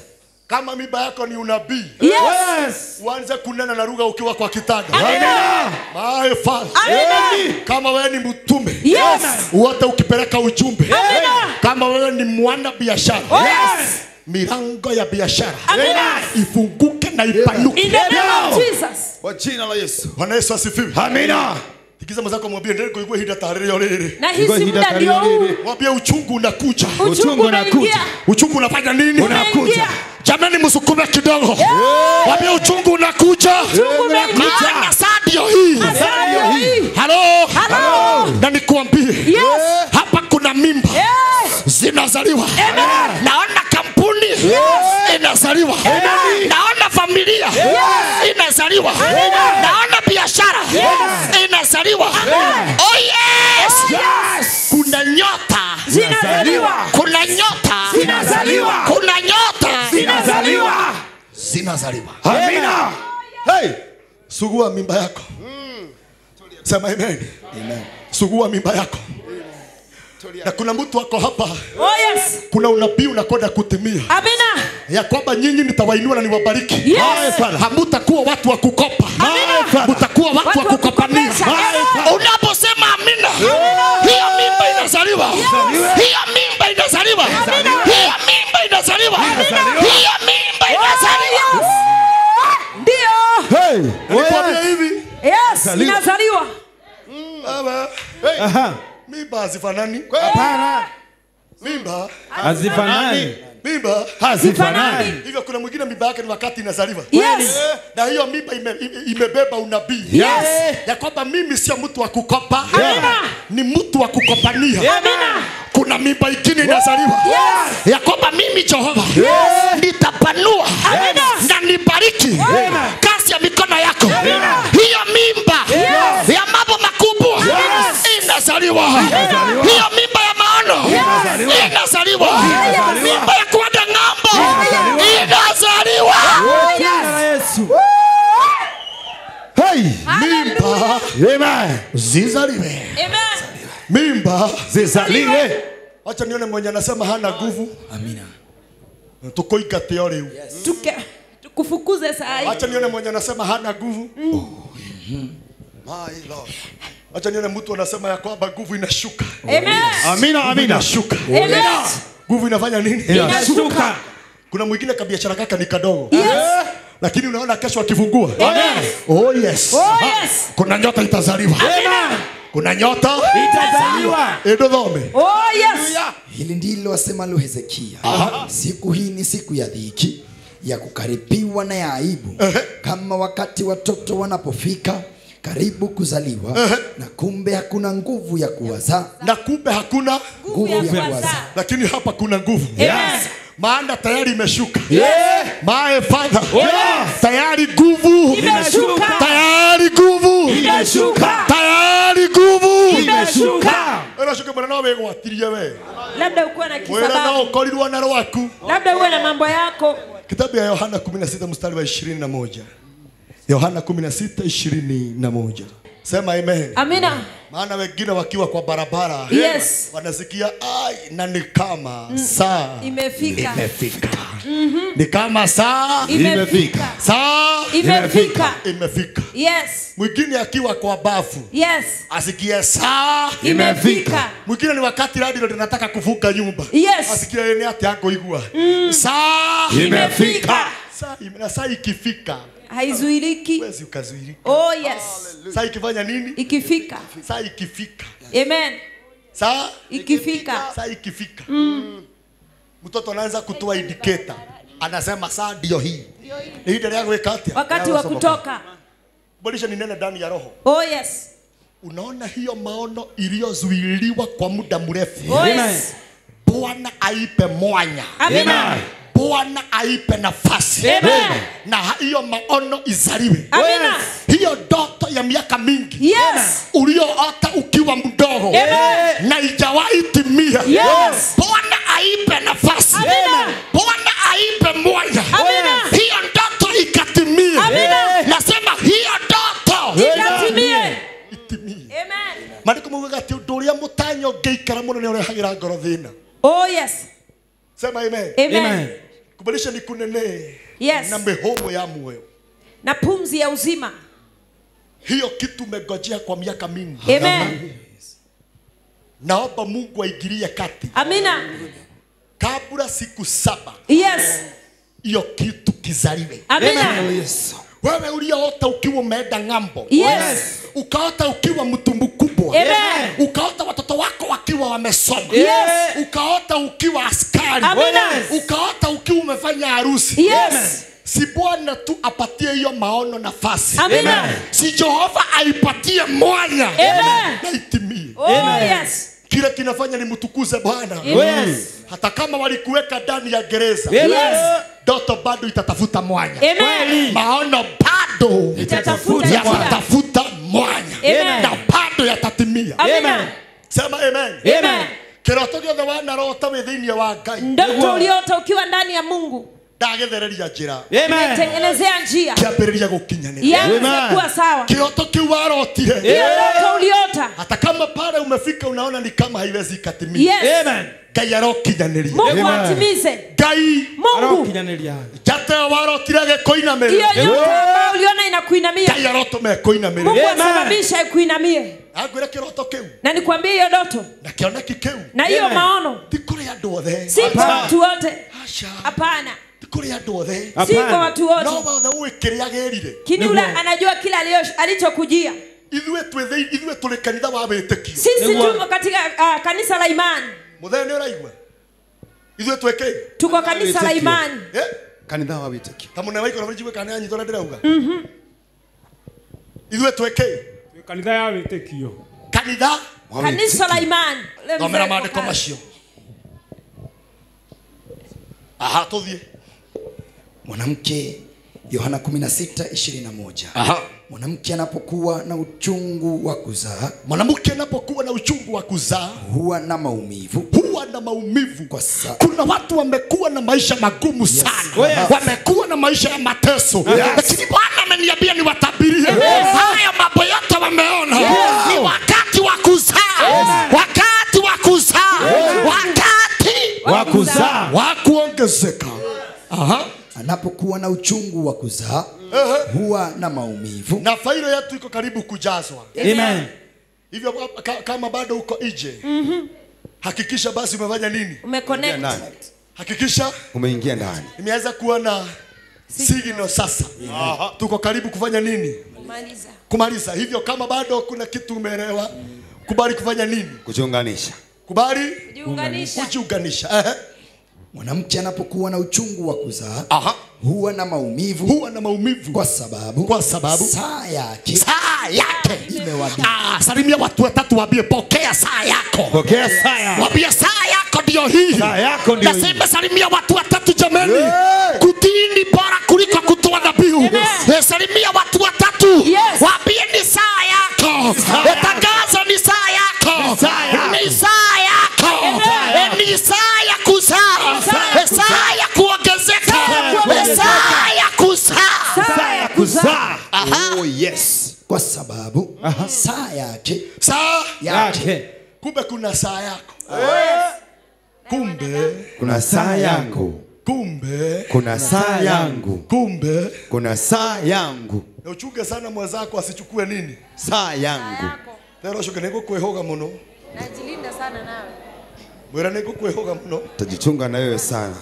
Kama mimba yako ni unabii. Yes. Uanze kunena na lugha ukiwa kwa kitanda. Amina. My Father. Amina. Kama wewe ni mtume. Yes. Wote ukipeleka ujumbe. Amina. Kama wewe ni mwana biashara. Yes. Milango ya biashara Amina. ifunguke na ipanuke. In the name of Jesus. Kwa jina la Yesu. Bwana Yesu asifiwe. Amina. Tikiza mwenzako mwambie ndio kuigua hida tarehe leo. Na hizi muda ndio huu. Mwambie uchungu unakuja. Uchungu unakuja. Uchungu unafanya nini? Unakuja. Jamani msukume kidogo. Mwambie uchungu unakuja. Maana saa ndio hii. Hello. Hello. Na nikuambie. Yes. Hapa kuna mimba. Yes. Zinazaliwa. Amen. Naona kampuni inazaliwa. Naona familia inazaliwa. Naona biashara inazaliwa. Oh yes. Kuna nyota Zinazaliwa. kuna nyota Zinazaliwa. kuna nyota Zinazaliwa. zinazaliwa. Amina. Hey, sugua mimba yako. Sema amen. Amen. Sugua mimba yako. Na kuna mtu wako hapa. Oh yes. Kuna unabii unakwenda kutimia. Amina. Ya kwamba nyinyi nitawainua na niwabariki. Yes. Hamutakuwa watu wa kukopa. Amina. Mtakuwa watu wa Watu wa kukopania. kukopesha. Unaposema amina, hiyo mimba inazaliwa. Hiyo mimba inazaliwa. Hiyo mimba inazaliwa. Hiyo mimba inazaliwa. Ndio. Hey. Nikwambia hivi. Yes. Inazaliwa. Baba. Mimba hazifanani. Hapana. Mimba. Hazifanani. Mimba. Hazifanani. Hivyo kuna mwingine mimba yake ni wakati inazaliwa. Yes. Na hiyo mimba imebeba unabii. Yes. Ya kwamba mimi sio mtu wa kukopa. Amina. Ni mtu wa kukopania. Amina. Kuna mimba ingine inazaliwa. Yes. Ya kwamba mimi Jehova nitapanua na nibariki kazi ya mikono yako. Hiyo mimba ya mambo makubwa inazaliwa. Hiyo mimba ya maono inazaliwa. Mimba ya kuenda ng'ambo inazaliwa. Yesu. Hey. Mimba Amen. zizaliwe. Amen. Mimba Zizaliwe. acha nione mwenye anasema hana nguvu. Amina. Tukoigateo leo. Tukufukuze saa hii. Acha nione mwenye anasema hana nguvu. My Lord. Acha nione mtu anasema ya kwamba nguvu inashuka. Amen. Amina, amina. Inashuka. Amen. Nguvu inafanya nini? Inashuka. Kuna mwingine kabiashara kaka ni kadogo. Yes. Lakini unaona kesho akifungua. Amen. Oh yes. Oh yes. Kuna nyota itazaliwa. Amen. Kuna nyota Itazaliwa. Edo dhome. Oh yes. Hili ndilo asemalo Hezekia. Siku hii ni siku ya dhiki, ya kukaribiwa na ya aibu. Kama wakati watoto wanapofika karibu kuzaliwa, na kumbe hakuna nguvu ya kuwazaa. Na kumbe hakuna, Nguvu ya kuwazaa. lakini hapa kuna nguvu. Yes. Maana tayari imeshuka. Yeah. My Father. Yes. Tayari nguvu. Imeshuka. Tayari nguvu. Imeshuka. Tayari nguvu. Imeshuka. Unashuka bwana na wewe gwatirie wewe. Labda ukuwe na Wewe na kisababu. ukorirwa na rwaku. Labda uwe na mambo yako. Kitabu ya Yohana 16 mstari wa 21. Yohana 16:21. Sema amen. Amina. Maana wengine wakiwa kwa barabara Yes. wanasikia ai na ni kama saa Imefika. imefika. Ni kama saa Imefika. saa Imefika. imefika. Yes. Mwingine akiwa kwa bafu Yes. asikie saa Imefika. mwingine ni wakati radio linataka kuvuka nyumba. Yes. Asikie yeye ati yako igua. Saa Imefika. saa ikifika Haizuiliki. wezi ukazuilika. Oh yes. Saa ikifanya nini? Ikifika. Saa ikifika. Amen. Saa Ikifika. saa ikifika. Mtoto anaanza kutoa indicator. Anasema saa ndio hii. Ni hii ndio weka ati. Wakati wa kutoka. Bolisha ni nene ndani ya roho. Oh yes. Unaona hiyo maono iliyozuiliwa kwa muda mrefu. Oh yes. Bwana aipe mwanya. Amina. Bwana aipe nafasi. Amen. Na hiyo maono izaliwe. Amina. Hiyo ndoto ya miaka mingi Yes. ulioota ukiwa mdogo Amen. na ijawahi timia. Yes. Bwana aipe nafasi. Amina. Bwana aipe moyo. Amina. Hiyo ndoto ikatimie. Amina. Nasema hiyo ndoto Ikatimie. itimie. Amen. Mariko mugaga ati undu uria mutanyo ngeikara muno ni urehagira ngoro thina. Oh yes. Sema amen. Amen. Kubadilisha ni kunene. Yes. Na mihomo ya moyo. Na pumzi ya uzima. Hiyo kitu umegojea kwa miaka mingi. Amen. Naomba Mungu aingilie kati. Amina. Kabla siku 7 Yes. hiyo kitu kizaliwe. Amina. Wewe ulioota ukiwa umeenda ng'ambo. Yes. Ukaota ukiwa mtu mkubwa. Amen. Ukaota watoto wako wakiwa wamesoma. Yes. Ukaota ukiwa askari. Amina. Ukaota ukiwa umefanya harusi. Yes. Si Bwana tu apatie hiyo maono nafasi. Amina. Si Jehova aipatie mwanya. Amen. Na itimie. Oh yes. Kile kinafanya ni mtukuze Bwana. Yes. Hata kama walikuweka ndani ya gereza. Yes. Ndoto bado itatafuta mwanya. Amen. Maono bado Itatafuta yatatafuta mwanya. Amen. Na bado yatatimia. Amina. Sema amen. Amen. Kiroto giothe wanarota withiini wa Ngai. Ndoto uliota ukiwa ndani ya Mungu. Ndagethereria njira. Tengenezea njia. Kiambiriria gukinyanira. Yanze kuwa sawa. Kiroto kiu warotire. Hiyo ndoto uliota. Hata kama pale umefika unaona ni kama haiwezi katimia. Yes. Ngai arokinyanĩria. Mungu atimize. Ngai Mungu. jate warotire gĩkoinamĩrĩra. Hiyo yote ambayo uliona inakuinamia. Ngai arotũme ĩkoinamĩrĩra. Mungu asababisha ikuinamie. Agwĩre kĩroto kĩu. Na nikwambie hiyo ndoto. Na kĩoneki kĩu. Na hiyo maono. Ti kũrĩ andũ othe. Si kwa watu wote. Acha. Hapana. Ti kũrĩ andũ othe. Si kwa watu wote. No wothe ũĩ kĩrĩa gerire. Kini ule anajua kila alichokujia. Ithuĩ tũrĩ kanitha wa wĩtĩkio. Sisi tuko katika kanisa la imani. Muthee nĩ ũraigua. Ithuĩ twĩkĩ. Tuko kanisa la imani. Kanitha wa wĩtĩkio. Ta mũnene wa ikoro nĩjigwe kana yanyitwo na ndĩrauga. Ithuĩ twĩkĩ. Kanitha ya wĩtĩkio. Kanitha. Kanisa la imani. Thomera maandĩko macio. Aha tũthiĩ. Mwanamke Yohana 16:21. Aha. Mwanamke anapokuwa na uchungu wa kuzaa, Mwanamke anapokuwa na uchungu wa kuzaa huwa na maumivu. huwa na maumivu. Kuna watu wamekuwa na maisha magumu sana. Wamekuwa na maisha ya mateso. Lakini Bwana ameniambia niwatabirie. Haya mambo yote wameona. Ni wakati wa kuzaa. Wakati wa kuzaa. Wakati Wa kuzaa. wa kuongezeka. Aha. Anapokuwa na uchungu wa kuzaa, huwa na maumivu. Na failo yetu iko karibu kujazwa. Amen. Hivyo kama bado uko nje. Hakikisha basi umefanya nini? Umeconnect. Hakikisha Umeingia ndani. nimeanza kuona signal sasa. Tuko karibu kufanya nini? Kumaliza. Kumaliza. Hivyo kama bado kuna kitu umeelewa, kubali kufanya nini? Kujiunganisha. Kubali Jiunganisha. kujiunganisha. Mwanamke anapokuwa na uchungu wa kuzaa, Aha. huwa na maumivu. Huwa na maumivu Kwa sababu saa yake imewadia. Salimia watu watatu waambie pokea saa yako. Pokea saa yako. Waambie saa yako ndio hii. Saa yako ndio hii. Nasema salimia watu watatu jamani. Kutii ni bora kuliko kutoa dhabihu. Salimia watu watatu. Yes. Waambie ni saa yako. Tangaza ni saa yako. Ni saa yako. Ni saa ya kuzaa. Saa ya kuongezeka. Saa ya kuzaa. Saa ya kuzaa. Oh yes. Kwa sababu saa yake Yake. Kumbe kuna saa yako. Kumbe Kuna saa yangu. kumbe Kuna saa yangu. kumbe Kuna saa yangu. na uchunge sana mwenzako asichukue nini? Saa yangu. Leo shuka niko kuehoga muno. Najilinda sana nawe. Mwera niko kuehoga muno. Utajichunga na wewe sana.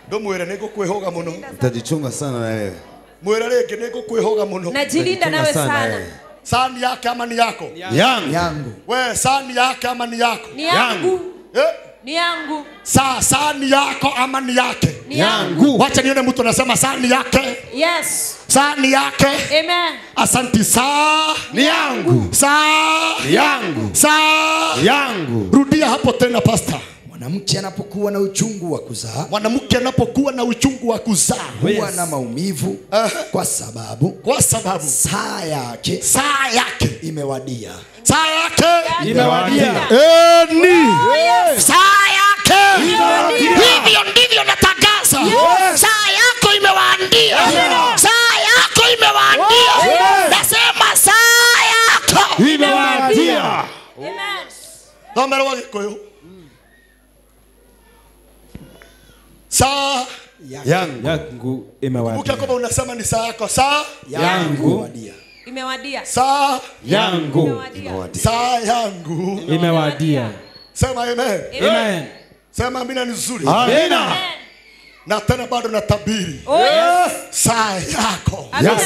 Ndo mwera niko kuehoga muno. Utajichunga sana na wewe. Mwera rege niko kuehoga muno. Najilinda nawe sana. Sani yake ama ni yako? yangu. We sani yake ama ni yako? Ni yangu. Eh? Ni yangu. Sani yako ama ni yake? Ni yangu. Wacha nione mtu anasema sani yake. Yes. Sani yake. Amen. Asanti saa Ni yangu. saa Yangu. saa Yangu. rudia hapo tena pastor. mwanamke anapokuwa na uchungu wa kuzaa mwanamke anapokuwa na uchungu wa kuzaa huwa na maumivu kwa sababu saa yake imewadia. Saa yake Imewadia. Saa yake hivyo ndivyo natangaza. Saa yako imewadia. Saa yako imewadia. Nasema saa yako Imewadia. Amen. Nomero Gikuyu. Saa Yangu imewadia. ukiakoba unasema ni saa yako. Saa Yangu Imewadia. Imewadia. saa yangu Imewadia. saa yangu. imewadia. Sema amen. Amen. Sema amina ni nzuri. Amina. Na tena bado natabiri. Oh yes. Saa yako. Amina.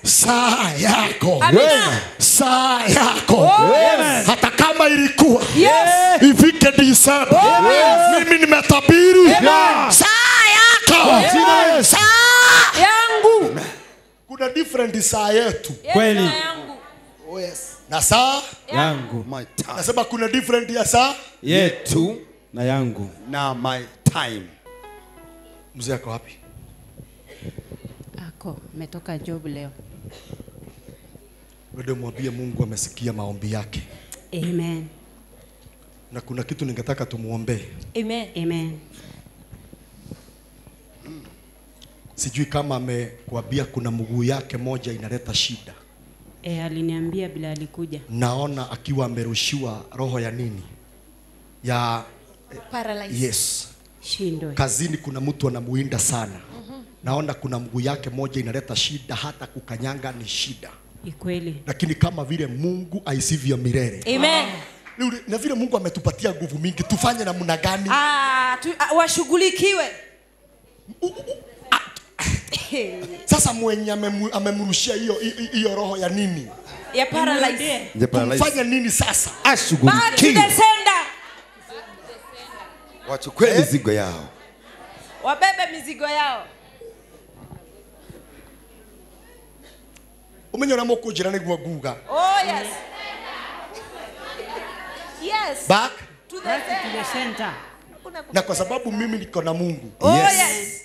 Saa yako. Amina. Saa yako. Hata kama ilikuwa Yes. ifike Disemba, mimi nimetabiri saa yako. Saa Yangu. kuna different saa yetu Yes, Kweli. saa yangu. Oh yes. na saa. Yangu. My time. Nasema kuna different ya saa. Yetu na yangu. Now my time. Mzee yako wapi? Ako, metoka job leo. Wewe mwambie Mungu amesikia maombi yake. Amen. Na kuna kitu ningetaka tumuombe. Amen. Amen. Sijui kama amekuambia kuna mguu yake moja inaleta shida. Aliniambia bila alikuja. Naona akiwa amerushiwa roho ya nini? Ya Paralyzed. yes. Shindwe. Kazini kuna mtu anamuinda sana. Naona kuna mguu yake moja inaleta shida, hata kukanyanga ni shida. Ikweli. Lakini kama vile Mungu aisivyo milele. Amen. Na vile Mungu ametupatia nguvu mingi, tufanye namna gani? Washughulikiwe. Sasa mwenye amemrushia hiyo roho ya nini? Ya paralyzed. Tumfanye nini sasa? Back to Ashughulikiwe. the sender. Wachukue mizigo yao. Wabebe mizigo yao. Umenyora moko jirani kwa guga. Oh yes. Yes. Back. To the Center. Na kwa sababu mimi niko na Mungu, Oh yes.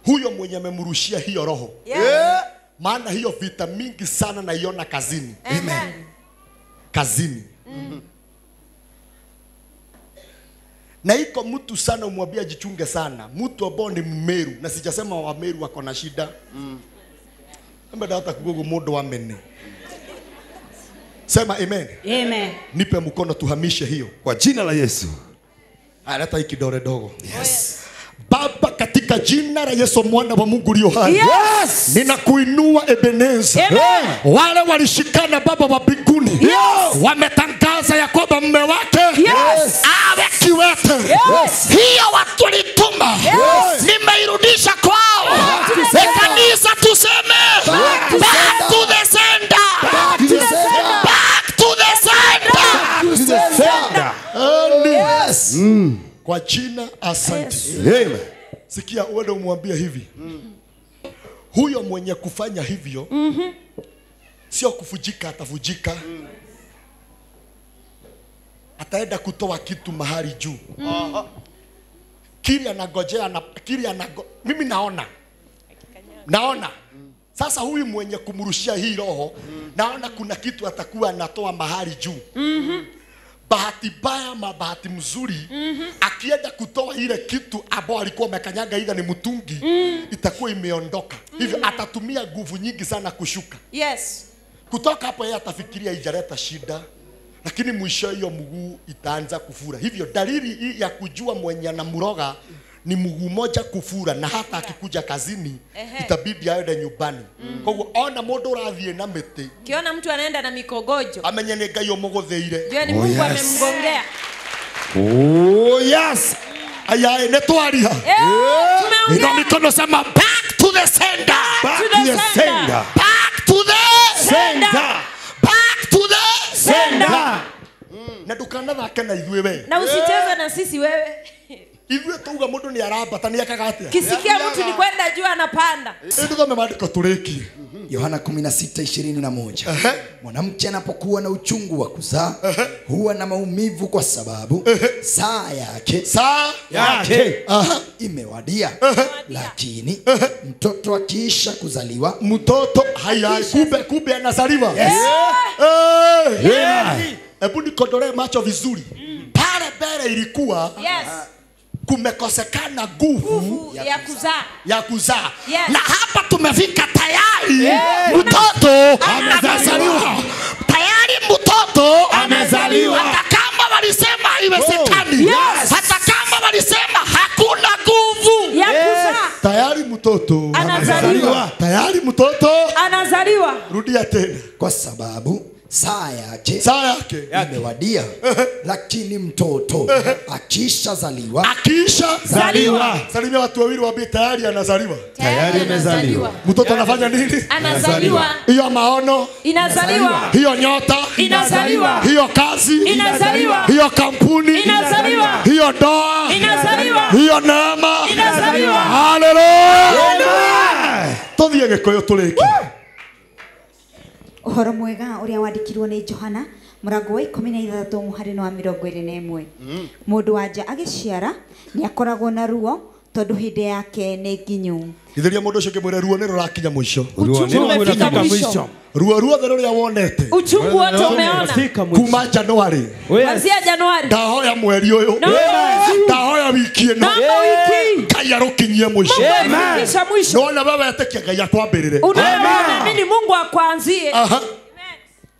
huyo mwenye amemrushia hiyo roho, Yes. maana hiyo vita mingi sana naiona kazini. Amen. Kazini. Na iko mtu sana umwambia jichunge sana. Mtu ambao ni Mmeru, na sijasema wa Meru wako na shida. Mbona hata kugogo modo wa mene. Sema amen. Amen. Nipe mkono tuhamishe hiyo. Kwa jina la Yesu. Aleta hiki kidole dogo. Yes. Baba, katika jina la Yesu mwana wa Mungu aliye hai. Yes. Ninakuinua Ebeneza. Amen. Wale walishikana Baba wa mbinguni. Yes. Wametangaza ya kwamba mume wake Yes. awe kiwete. Yes. Hiyo watu walituma. Yes. Nimeirudisha kwao. Kanisa tuseme back to the sender. Back to the sender. Back to the sender. To the sender. Yes. Kwa jina asante. Amen. Sikia uende umwambie hivi. Huyo mwenye kufanya hivyo sio kufujika, atafujika. Ataenda kutoa kitu mahali juu. Kile anagojea na mimi naona. Sasa huyu mwenye kumrushia hii roho naona kuna kitu atakuwa anatoa mahali juu. Bahati mbaya ma bahati mzuri akienda kutoa ile kitu ambao alikuwa amekanyaga ida ni mtungi itakuwa imeondoka. Hivyo atatumia nguvu nyingi sana kushuka. Yes. Kutoka hapo yeye atafikiria ijaleta shida, lakini mwisho hiyo mguu itaanza kufura. Hivyo dalili hii ya kujua mwenye anamroga ni mguu moja kufura, na hata akikuja kazini itabidi aende nyumbani. Kwa hiyo ona mundu urathie na miti, Kiona mtu anaenda na mikogojo, amenye ni Ngai umugutheire. jua ni Mungu amemgongea. Oh yes. Aya ne twariha. Ina mikono sema back to the sender. Back to the sender. Back to the Sender. Back to the Sender. na dukana thake na ithuĩ we. Na usicheze na sisi wewe. Hivi tuuga mundu ni arambata ni akaga atia. Kisikia mtu ni kwenda juu anapanda. Ndio kama maandiko tureki. Yohana 16:21. Mwanamke anapokuwa na uchungu wa kuzaa huwa na maumivu kwa sababu saa yake imewadia. Lakini mtoto akiisha kuzaliwa, mtoto kumbe anazaliwa. Hebu nikodole macho vizuri. Pale mbele ilikuwa kumekosekana nguvu ya kuzaa. Na hapa tumefika tayari mtoto amezaliwa. Tayari mtoto amezaliwa. Hata kama walisema haiwezekani. Hata kama walisema hakuna nguvu ya kuzaa. Tayari mtoto anazaliwa. Tayari mtoto anazaliwa. Rudia tena. Kwa sababu saa yake imewadia. Lakini mtoto akisha zaliwa. Salimia watu wawili waambie tayari anazaliwa. Tayari amezaliwa. Mtoto anafanya nini? Anazaliwa. Hiyo maono inazaliwa. Hiyo nyota inazaliwa. Hiyo kazi inazaliwa. Hiyo kampuni inazaliwa. Hiyo ndoa inazaliwa. Hiyo neema inazaliwa. Haleluya. Todhie gekoyo tureki. Uhoro mwega uria wandikirwo ni Johana murango wa 13 muharino wa 21. Mundu wanja agiciara ni akoragwo na ruo tondu hindi yake ni nginyu. Ithiria mundu ucio kimwira ruo ni rurakinya mwisho. Ruo ruo ruria wonete. Uchungu wote umeona. Kuma Januari. Kuanzia Januari. Ndahoya mweri uyu. Ndahoya wiki ino. Ngai arukinyie mwisho. Kisha mwisho. Nona wewe etekia Ngai akwambirire. Unaamini Mungu akwanzie.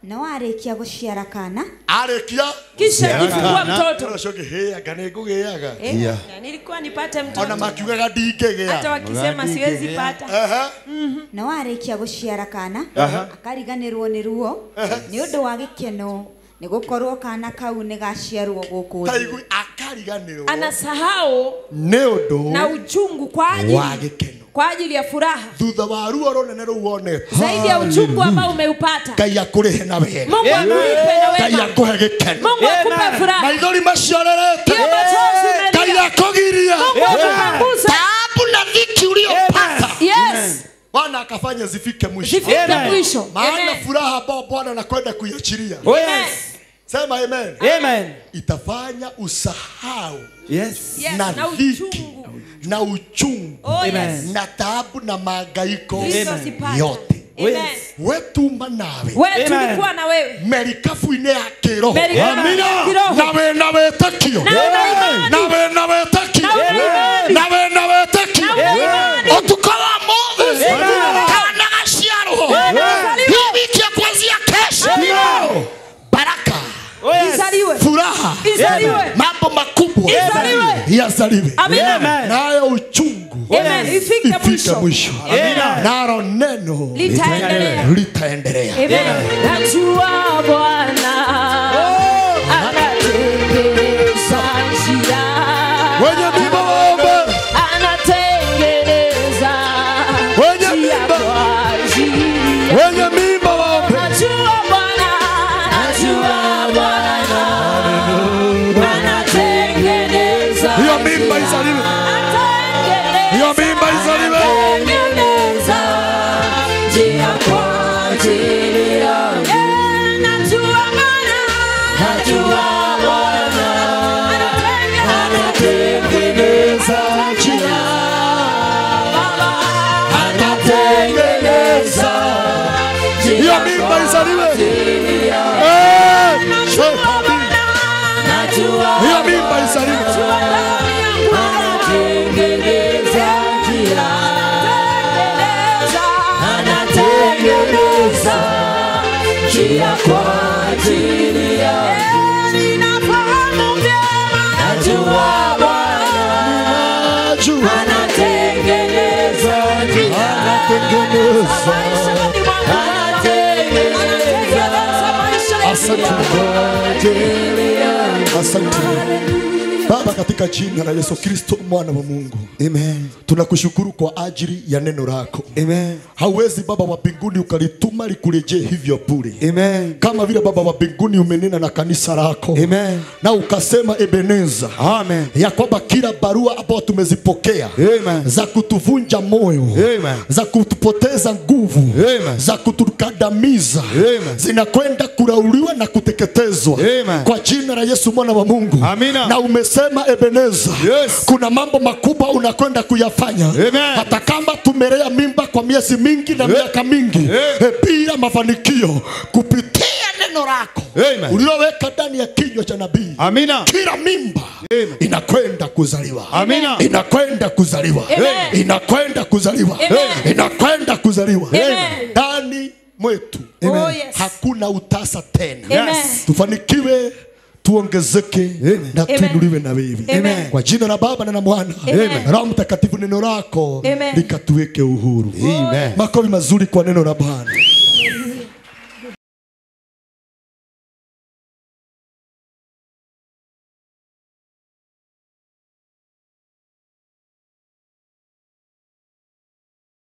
Na warikia guciara kana. Arekia kisha jifungua mtoto. Unashoke hey agane kugeaga. Nilikuwa nipate mtoto. Ona makiugaga ndingegea. Hata wakisema siwezi pata. Na warikia guciara kana akariganirwo ni ruo ni undu wa gikeno ni gukorwo kana kau ni gaciarwo guku. Taigui akariganirwo. Anasahau ni undu na uchungu kwa ajili wa gikeno. Kwa ajili ya furaha. Thutha wa ruo ronene ru wonete. Zaidi ya uchungu ambao umeupata. Ngai akurihe na wega. Mungu akulipe na wema. Ngai akuhe gikeno. Mungu akupe furaha. Maithori maciorerete. Ngai akugiria. Mungu akugusa. Taabu na dhiki uliopata. Yes. Bwana akafanya zifike mwisho. Zifike mwisho. Maana furaha ambao Bwana anakwenda kuiachilia. Yes. Sema amen. Amen. Itafanya usahau. Yes. Na dhiki. Na uchungu. Yes. Na taabu na mahangaiko yote. Amen. Wetumba nawe. Wewe tulikuwa na wewe. Merikafu ine ya kiroho. Amina. Nawe nawe takio. Nawe nawe takio. Nawe nawe takio. Otukawa Moses. Kana gashiaro. Hivi kia kuanzia kesho. Baraka. Izaliwe. Furaha. Izaliwe. Mambo makubwa. Yazaliwe. Amina. Nayo uchungu. Amen. Ifike mwisho. Amina. Naro neno litaendelea. Amen. Najua Bwana anatengeneza njia. Wenye mimba waombe. Anatengeneza njia kwa ajili. Wenye mimba waombe. Najua Bwana anatengeneza. Hiyo mimba izaliwe. Hiyo mimba izaliwe. Anatengeneza njia kwa ajili yangu. Najua Bwana anatengeneza njia. Anatengeneza njia. Hiyo mimba izaliwe. Hiyo mimba izaliwe. Anatengeneza njia. Anatengeneza njia kwa ajili yangu. Ninafahamu vyema. Najua Bwana anatengeneza njia. Anatengeneza maisha yangu. Asante. Asante. Baba, katika jina la Yesu Kristo mwana wa Mungu, Amen. tunakushukuru kwa ajili ya neno lako. Amen. Hauwezi Baba wa mbinguni ukalituma likurejee hivyo bure. Amen. Kama vile Baba wa mbinguni umenena na kanisa lako. Amen. Na ukasema Ebeneza. Amen. Ya kwamba kila barua ambao tumezipokea, Amen, za kutuvunja moyo, Amen, za kutupoteza nguvu, Amen, za kutukandamiza, Amen, zinakwenda kulauliwa na kuteketezwa. Amen, kwa jina la Yesu mwana wa Mungu. Amina. Na umesema Ebeneza, yes, kuna mambo makubwa unakwenda kuyafanya. Amen. Hata kama tumelea mimba kwa miezi mingi na miaka mingi, bila mafanikio, kupitia neno lako uliloweka ndani ya kinywa cha nabii, Amina, kila mimba inakwenda kuzaliwa. Amina. Inakwenda kuzaliwa. Inakwenda kuzaliwa. Inakwenda kuzaliwa ndani mwetu. Oh, yes. Hakuna utasa tena. Amen. Tufanikiwe, tuongezeke na tuinuliwe na wewe. Amen. Kwa jina la Baba na la Mwana Amen. Roho Mtakatifu, neno lako Amen. likatuweke uhuru. Amen. Makofi mazuri kwa neno la Bwana.